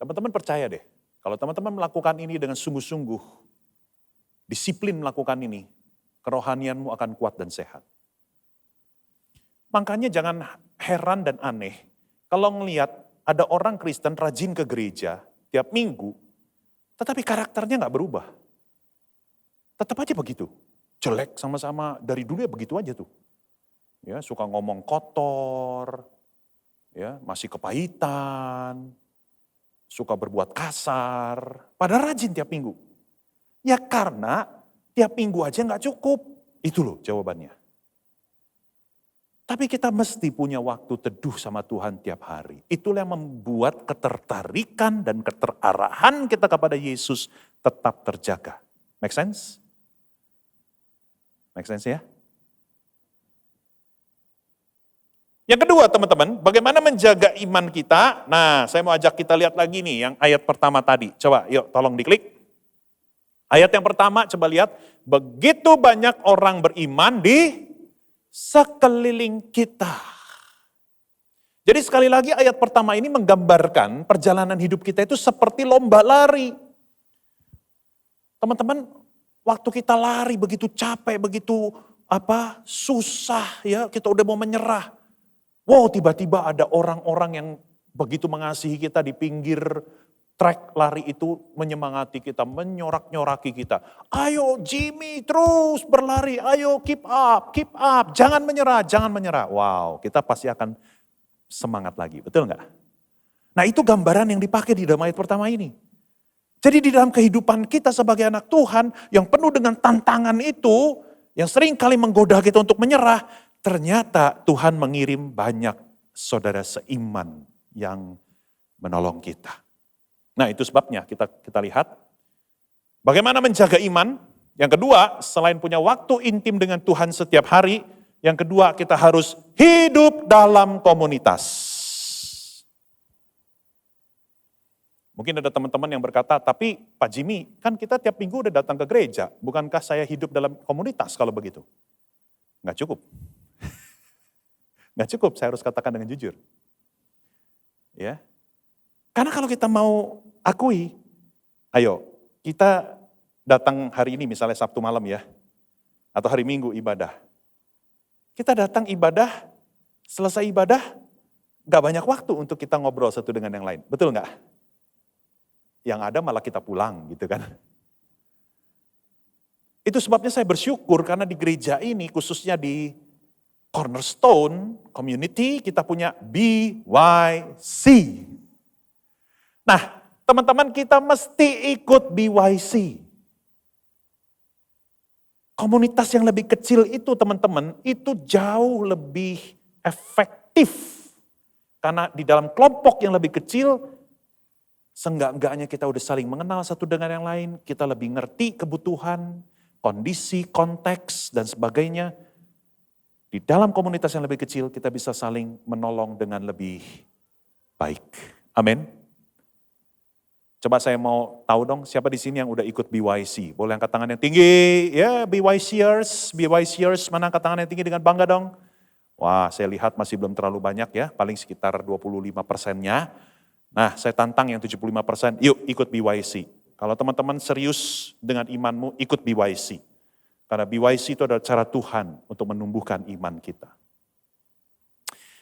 Teman-teman percaya deh, kalau teman-teman melakukan ini dengan sungguh-sungguh, disiplin melakukan ini, kerohanianmu akan kuat dan sehat. Makanya jangan heran dan aneh kalau ngelihat ada orang Kristen rajin ke gereja tiap minggu, tetapi karakternya nggak berubah. Tetap aja begitu. Jelek sama-sama dari dulu ya begitu aja tuh. Ya, suka ngomong kotor, ya, masih kepahitan, suka berbuat kasar, padahal rajin tiap minggu. Ya karena tiap minggu aja nggak cukup. Itu loh jawabannya. Tapi kita mesti punya waktu teduh sama Tuhan tiap hari. Itulah yang membuat ketertarikan dan keterarahan kita kepada Yesus tetap terjaga. Make sense? Make sense ya? Yang kedua teman-teman, bagaimana menjaga iman kita? Nah, saya mau ajak kita lihat lagi nih yang ayat pertama tadi. Coba yuk tolong diklik. Ayat yang pertama coba lihat. Begitu banyak orang beriman di sekeliling kita. Jadi sekali lagi ayat pertama ini menggambarkan perjalanan hidup kita itu seperti lomba lari. Teman-teman, waktu kita lari begitu capek, begitu susah ya, kita udah mau menyerah. Wow, tiba-tiba ada orang-orang yang begitu mengasihi kita di pinggir trek lari itu, menyemangati kita, menyorak-nyoraki kita. Ayo Jimmy terus berlari, ayo keep up, jangan menyerah. Wow, kita pasti akan semangat lagi, betul nggak? Nah itu gambaran yang dipakai di dalam ayat pertama ini. Jadi di dalam kehidupan kita sebagai anak Tuhan yang penuh dengan tantangan itu, yang sering kali menggoda kita untuk menyerah, ternyata Tuhan mengirim banyak saudara seiman yang menolong kita. Nah itu sebabnya kita lihat bagaimana menjaga iman. Yang kedua, selain punya waktu intim dengan Tuhan setiap hari, yang kedua kita harus hidup dalam komunitas. Mungkin ada teman-teman yang berkata, tapi Pak Jimmy, kan kita tiap minggu udah datang ke gereja, bukankah saya hidup dalam komunitas kalau begitu? Nggak cukup. Nggak cukup, saya harus katakan dengan jujur. Ya. Karena kalau kita mau akui, ayo kita datang hari ini misalnya Sabtu malam ya, atau hari Minggu ibadah. Kita datang ibadah, selesai ibadah, gak banyak waktu untuk kita ngobrol satu dengan yang lain, betul gak? Yang ada malah kita pulang gitu kan. Itu sebabnya saya bersyukur karena di gereja ini khususnya di Cornerstone Community kita punya BYC. Nah, teman-teman kita mesti ikut BYC. Komunitas yang lebih kecil itu teman-teman, itu jauh lebih efektif. Karena di dalam kelompok yang lebih kecil, seenggak-enggaknya kita udah saling mengenal satu dengan yang lain, kita lebih ngerti kebutuhan, kondisi, konteks, dan sebagainya. Di dalam komunitas yang lebih kecil, kita bisa saling menolong dengan lebih baik. Amin. Coba saya mau tahu dong siapa di sini yang udah ikut BYC. Boleh angkat tangan yang tinggi. Ya BYCers, mana angkat tangan yang tinggi dengan bangga dong. Wah saya lihat masih belum terlalu banyak ya, paling sekitar 25%-nya. Nah saya tantang yang 75%, yuk ikut BYC. Kalau teman-teman serius dengan imanmu, ikut BYC. Karena BYC itu adalah cara Tuhan untuk menumbuhkan iman kita.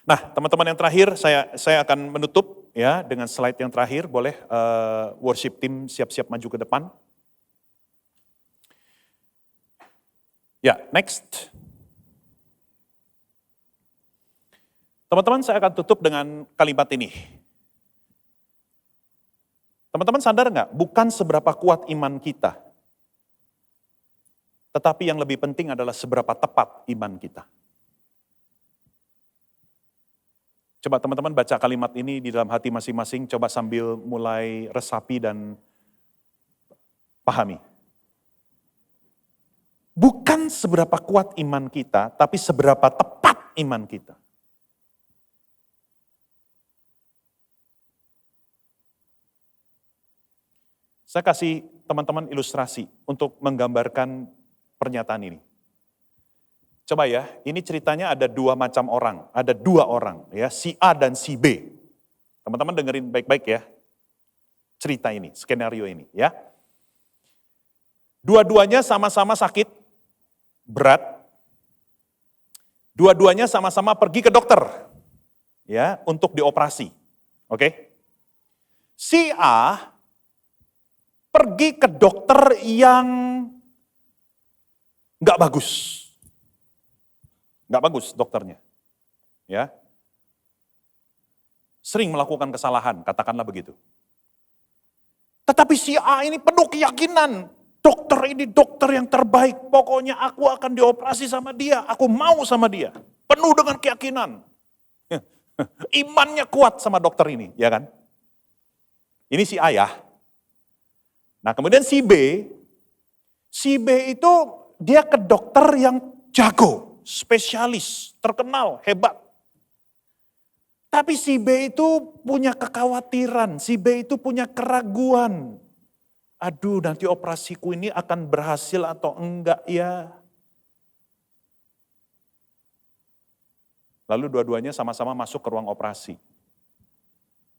Nah teman-teman yang terakhir saya akan menutup ya dengan slide yang terakhir, boleh worship team siap-siap maju ke depan. Ya, next. Teman-teman saya akan tutup dengan kalimat ini. Teman-teman sadar nggak? Bukan seberapa kuat iman kita. Tetapi yang lebih penting adalah seberapa tepat iman kita. Coba teman-teman baca kalimat ini di dalam hati masing-masing, coba sambil mulai resapi dan pahami. Bukan seberapa kuat iman kita, tapi seberapa tepat iman kita. Saya kasih teman-teman ilustrasi untuk menggambarkan pernyataan ini. Coba ya, ini ceritanya ada dua macam orang, ada dua orang ya, si A dan si B. Teman-teman dengerin baik-baik ya, cerita ini, skenario ini ya. Dua-duanya sama-sama sakit, berat. Dua-duanya sama-sama pergi ke dokter ya, untuk dioperasi. Oke? Si A pergi ke dokter yang nggak bagus. Nggak bagus dokternya. Ya. Sering melakukan kesalahan, katakanlah begitu. Tetapi si A ini penuh keyakinan. Dokter ini dokter yang terbaik. Pokoknya aku akan dioperasi sama dia. Aku mau sama dia. Penuh dengan keyakinan. Imannya kuat sama dokter ini, ya kan? Ini si A ya. Nah kemudian si B itu dia ke dokter yang jago, spesialis, terkenal, hebat. Tapi si B itu punya kekhawatiran, si B itu punya keraguan. Aduh nanti operasiku ini akan berhasil atau enggak ya. Lalu dua-duanya sama-sama masuk ke ruang operasi.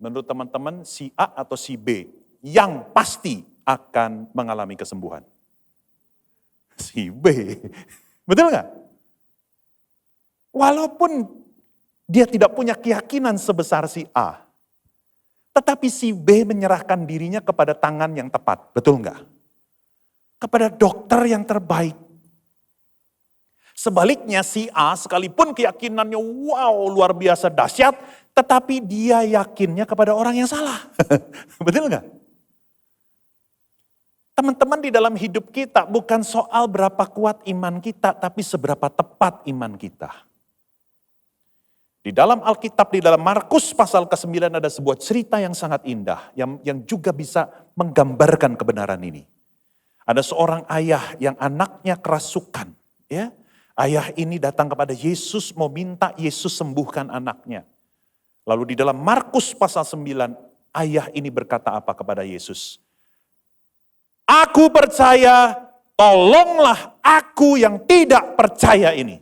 Menurut teman-teman si A atau si B yang pasti akan mengalami kesembuhan? Si B. Betul nggak? Walaupun dia tidak punya keyakinan sebesar si A, tetapi si B menyerahkan dirinya kepada tangan yang tepat. Betul nggak? Kepada dokter yang terbaik. Sebaliknya si A sekalipun keyakinannya wow luar biasa dahsyat, tetapi dia yakinnya kepada orang yang salah. Betul nggak? Teman-teman, di dalam hidup kita bukan soal berapa kuat iman kita, tapi seberapa tepat iman kita. Di dalam Alkitab, di dalam Markus pasal ke-9 ada sebuah cerita yang sangat indah, yang juga bisa menggambarkan kebenaran ini. Ada seorang ayah yang anaknya kerasukan. Ya, ayah ini datang kepada Yesus, mau minta Yesus sembuhkan anaknya. Lalu di dalam Markus pasal 9, ayah ini berkata apa kepada Yesus? Aku percaya, tolonglah aku yang tidak percaya ini.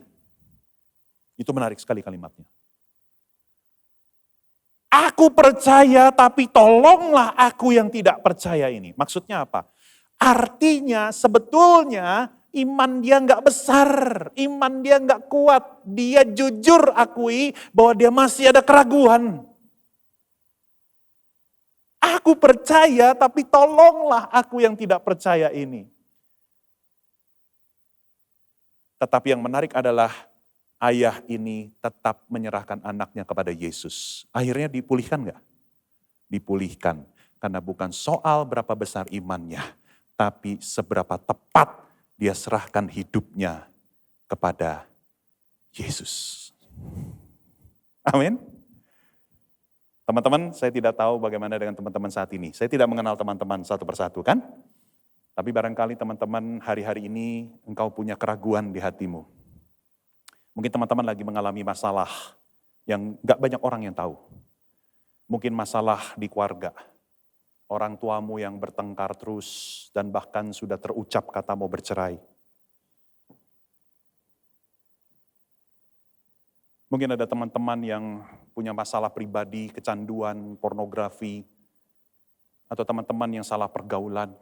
Itu menarik sekali kalimatnya. Aku percaya tapi tolonglah aku yang tidak percaya ini. Maksudnya apa? Artinya sebetulnya iman dia nggak besar, iman dia nggak kuat. Dia jujur akui bahwa dia masih ada keraguan. Aku percaya tapi tolonglah aku yang tidak percaya ini. Tetapi yang menarik adalah ayah ini tetap menyerahkan anaknya kepada Yesus. Akhirnya dipulihkan nggak? Dipulihkan. Karena bukan soal berapa besar imannya, tapi seberapa tepat dia serahkan hidupnya kepada Yesus. Amin. Teman-teman, saya tidak tahu bagaimana dengan teman-teman saat ini. Saya tidak mengenal teman-teman satu persatu kan? Tapi barangkali teman-teman hari-hari ini engkau punya keraguan di hatimu. Mungkin teman-teman lagi mengalami masalah yang gak banyak orang yang tahu. Mungkin masalah di keluarga. Orang tuamu yang bertengkar terus dan bahkan sudah terucap kata mau bercerai. Mungkin ada teman-teman yang punya masalah pribadi, kecanduan, pornografi, atau teman-teman yang salah pergaulan,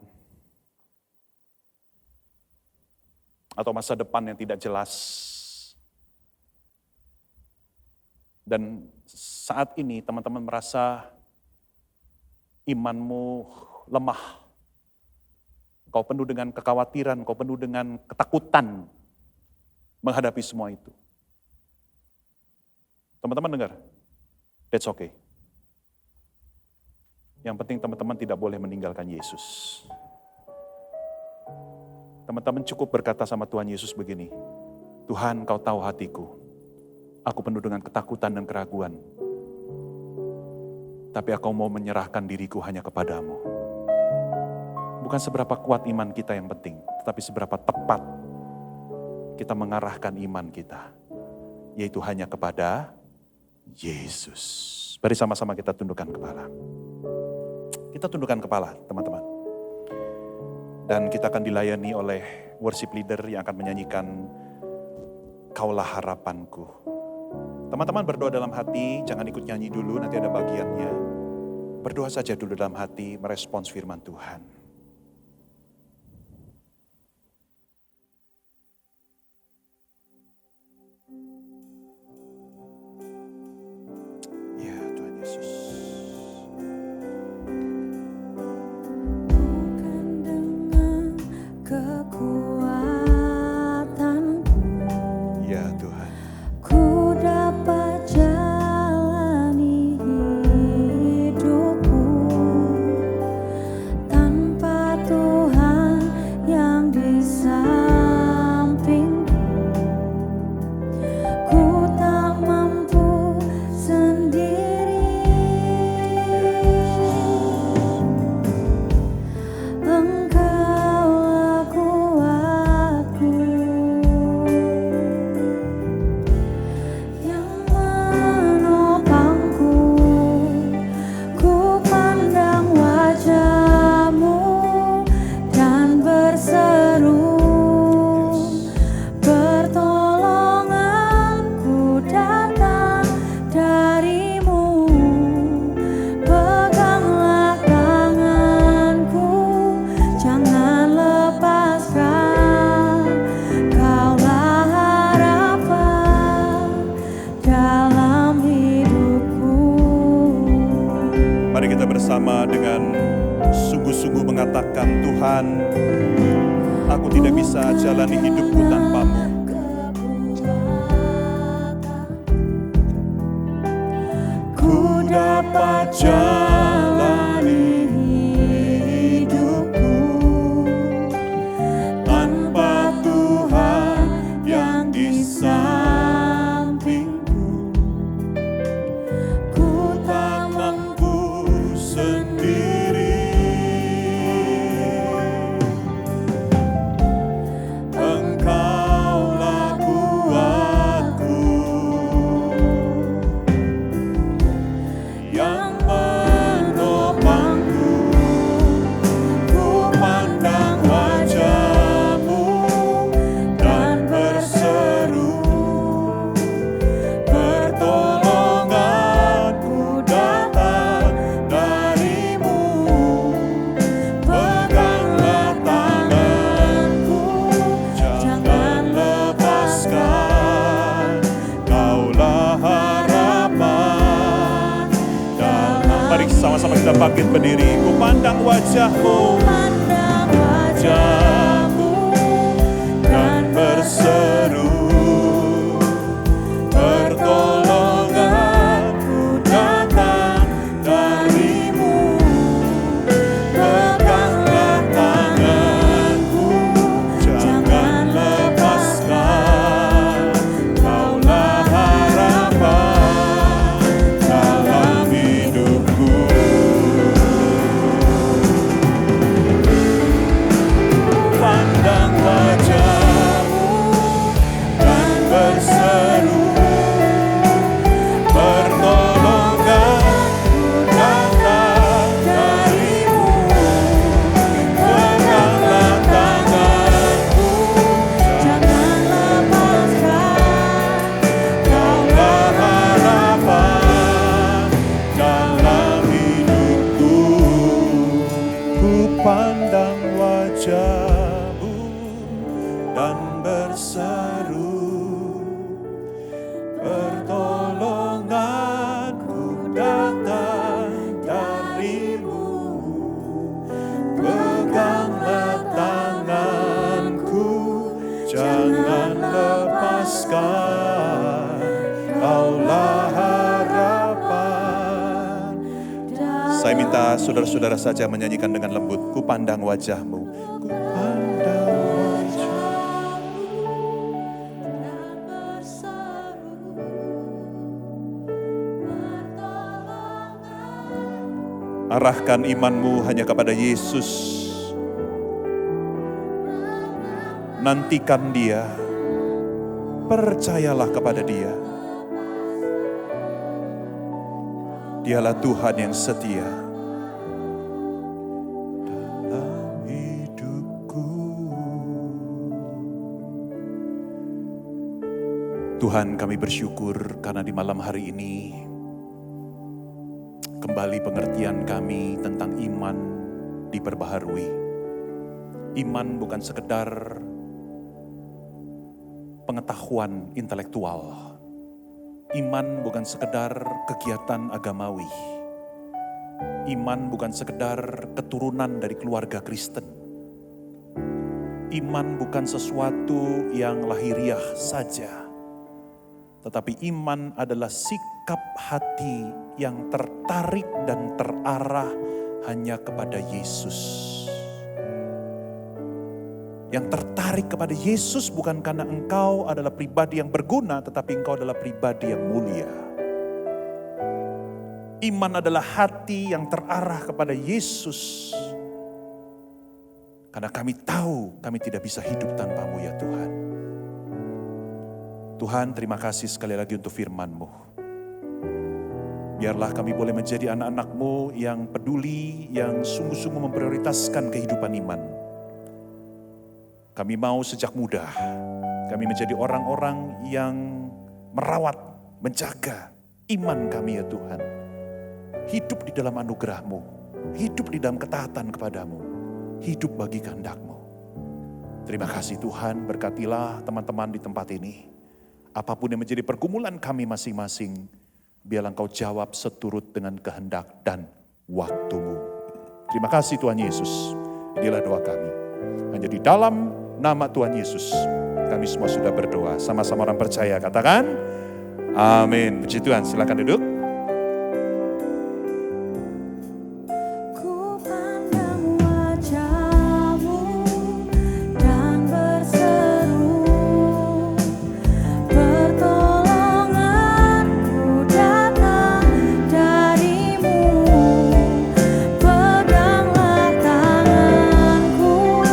atau masa depan yang tidak jelas. Dan saat ini teman-teman merasa imanmu lemah. Kau penuh dengan kekhawatiran, kau penuh dengan ketakutan menghadapi semua itu. Teman-teman dengar, that's okay. Yang penting teman-teman tidak boleh meninggalkan Yesus. Teman-teman cukup berkata sama Tuhan Yesus begini, Tuhan, Kau tahu hatiku. Aku penuh dengan ketakutan dan keraguan. Tapi aku mau menyerahkan diriku hanya kepadamu. Bukan seberapa kuat iman kita yang penting, tetapi seberapa tepat kita mengarahkan iman kita. Yaitu hanya kepada Yesus. Mari sama-sama kita tundukkan kepala. Kita tundukkan kepala, teman-teman. Dan kita akan dilayani oleh worship leader yang akan menyanyikan Kaulah Harapanku. Teman-teman berdoa dalam hati, jangan ikut nyanyi dulu, nanti ada bagiannya. Berdoa saja dulu dalam hati, merespons firman Tuhan. Ya Tuhan Yesus. Bukan dengan kekuatanku Ya Tuhan. ku dapat jalani hidupku tanpa Tuhan yang di sampingku. Ku tak mampu sendiri. Engkaulah kuatku yang menopangku. Ku pandang wajah-Mu dan berseru, pertolonganku datang dari-Mu. Peganglah tanganku, jangan lepaskan. Kaulah harapan dalam hidupku. Mari kita bersama dengan sungguh-sungguh mengatakan, Tuhan, aku tidak bisa jalani hidupku tanpa-Mu. Ku dapat jalani hidupku tanpa Tuhan yang di sampingku. Ku tak mampu sendiri. Engkaulah kuatku yang menopangku. Ku pandang wajah-Mu dan berseru, pertolonganku datang dari-Mu. Peganglah tanganku, jangan lepaskan. Kaulah harapan dalam. Mari sama-sama kita bangkit berdiri. Ku pandang wajah-Mu, Pandang wajah-Mu dan berseru, pertolonganku datang dari-Mu. Peganglah tanganku, jangan lepaskan. Kaulah harapan dalam hidupku. Pandang wajah-Mu dan berseru, pertolonganku datang dari-Mu. Peganglah tanganku, jangan lepaskan. Kaulah harapan dalam hidupku. Ku pandang wajah-Mu dan berseru, pertolonganku datang dari-Mu. Peganglah tanganku, jangan lepaskan. Kaulah harapan. Saya minta saudara-saudara saja menyanyikan dengan lembut. Ku pandang wajah-Mu. Ku pandang Arahkan imanmu hanya kepada Yesus. Nantikan Dia. Percayalah kepada Dia. Dialah Tuhan yang setia. Dalam hidupku. Tuhan, kami bersyukur karena di malam hari ini kembali pengertian kami tentang iman diperbaharui. Iman bukan sekedar pengetahuan intelektual. Iman bukan sekedar kegiatan agamawi. Iman bukan sekedar keturunan dari keluarga Kristen. Iman bukan sesuatu yang lahiriah saja. Tetapi iman adalah sikap hati yang tertarik dan terarah hanya kepada Yesus. Yang tertarik kepada Yesus bukan karena engkau adalah pribadi yang berguna, tetapi engkau adalah pribadi yang mulia. Iman adalah hati yang terarah kepada Yesus. Karena kami tahu kami tidak bisa hidup tanpa-Mu ya Tuhan. Tuhan, terima kasih sekali lagi untuk firman-Mu. Biarlah kami boleh menjadi anak-anak-Mu yang peduli, yang sungguh-sungguh memprioritaskan kehidupan iman. Kami mau sejak muda, kami menjadi orang-orang yang merawat, menjaga iman kami ya Tuhan. Hidup di dalam anugerah-Mu, hidup di dalam ketaatan kepada-Mu, hidup bagi kehendak-Mu. Terima kasih Tuhan, berkatilah teman-teman di tempat ini. Apapun yang menjadi pergumulan kami masing-masing, biarlah Engkau jawab seturut dengan kehendak dan waktu-Mu. Terima kasih Tuhan Yesus, inilah doa kami. Hanya di dalam nama Tuhan Yesus, kami semua sudah berdoa. Sama-sama orang percaya, katakan amin. Puji Tuhan, silakan duduk. Ku pandang wajah-Mu dan berseru, pertolonganku datang dari-Mu. Peganglah tanganku,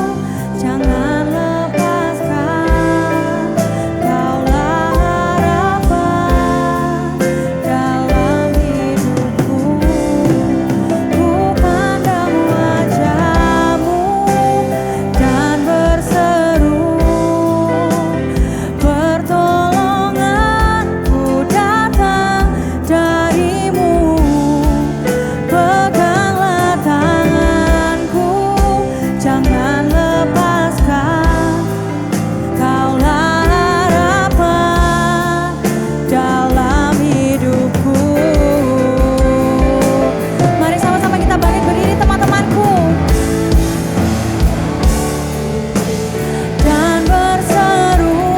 jangan lepaskan. Kaulah harapan dalam hidupku. Ku pandang wajah-Mu dan berseru, pertolonganku datang dari-Mu. Peganglah tanganku, jangan lepaskan. Kaulah harapan dalam hidupku. Mari sama-sama kita bangkit berdiri teman-temanku. Dan berseru,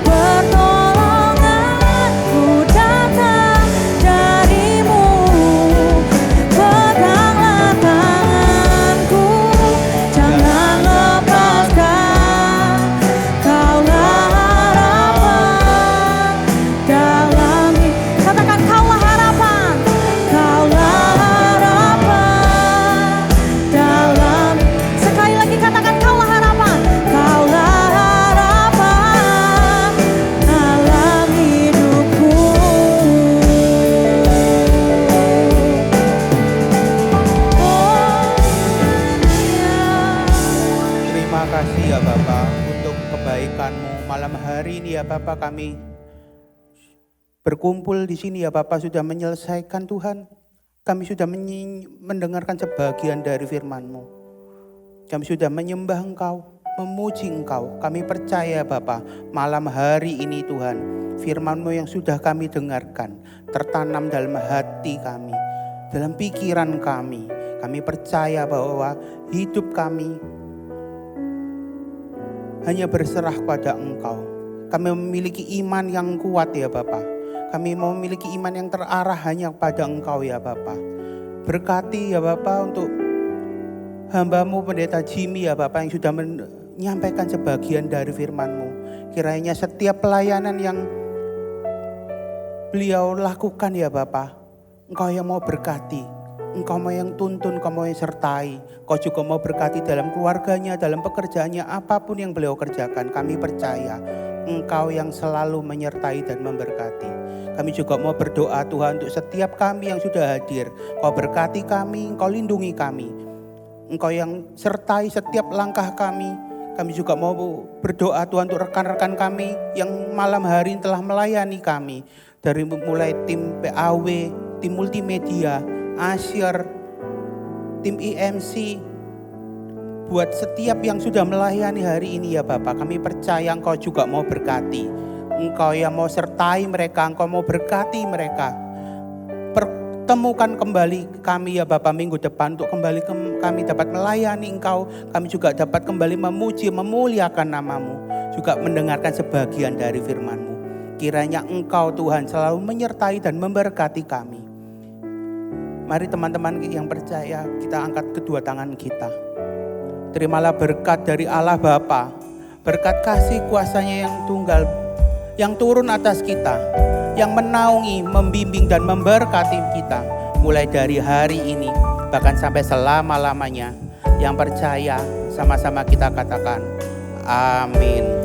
pertolonganku datang dari-Mu. Peganglah tanganku, jangan lepaskan. Kaulah harapan dalam katakan kaulah harapan. Kaulah harapan dalam, sekali lagi katakan kaulah harapan. Kaulah harapan dalam hidupku. Terima kasih ya Bapak untuk kebaikan-Mu. Malam hari ini ya Bapak kami berkumpul di sini ya Bapak sudah menyelesaikan Tuhan. Kami sudah mendengarkan sebagian dari firman-Mu. Kami sudah menyembah Engkau, memuji Engkau. Kami percaya Bapak malam hari ini Tuhan, firman-Mu yang sudah kami dengarkan tertanam dalam hati kami, dalam pikiran kami. Kami percaya bahwa hidup kami hanya berserah pada Engkau. Kami memiliki iman yang kuat ya Bapak. Kami mau memiliki iman yang terarah hanya pada Engkau ya Bapak. Berkati ya Bapak untuk hamba-Mu Pendeta Jimmy ya Bapak yang sudah menyampaikan sebagian dari firman-Mu. Kiranya setiap pelayanan yang beliau lakukan ya Bapak, Engkau yang mau berkati. Engkau mau yang tuntun, Engkau mau yang sertai. Kau juga mau berkati dalam keluarganya, dalam pekerjaannya, apapun yang beliau kerjakan. Kami percaya Engkau yang selalu menyertai dan memberkati. Kami juga mau berdoa Tuhan untuk setiap kami yang sudah hadir. Kau berkati kami, Engkau lindungi kami. Engkau yang sertai setiap langkah kami. Kami juga mau berdoa Tuhan untuk rekan-rekan kami yang malam hari telah melayani kami. Dari mulai tim PAW, tim multimedia, Asyir, tim IMC, buat setiap yang sudah melayani hari ini ya Bapak, kami percaya Engkau juga mau berkati. Engkau yang mau sertai mereka, Engkau mau berkati mereka. Pertemukan kembali kami ya Bapak minggu depan untuk kembali kami dapat melayani Engkau. Kami juga dapat kembali memuji, memuliakan nama-Mu. Juga mendengarkan sebagian dari firman-Mu. Kiranya Engkau Tuhan selalu menyertai dan memberkati kami. Mari teman-teman yang percaya, kita angkat kedua tangan kita. Terimalah berkat dari Allah Bapa, berkat kasih kuasa-Nya yang tunggal, yang turun atas kita, yang menaungi, membimbing dan memberkati kita. Mulai dari hari ini, bahkan sampai selama-lamanya. Yang percaya, sama-sama kita katakan, amin.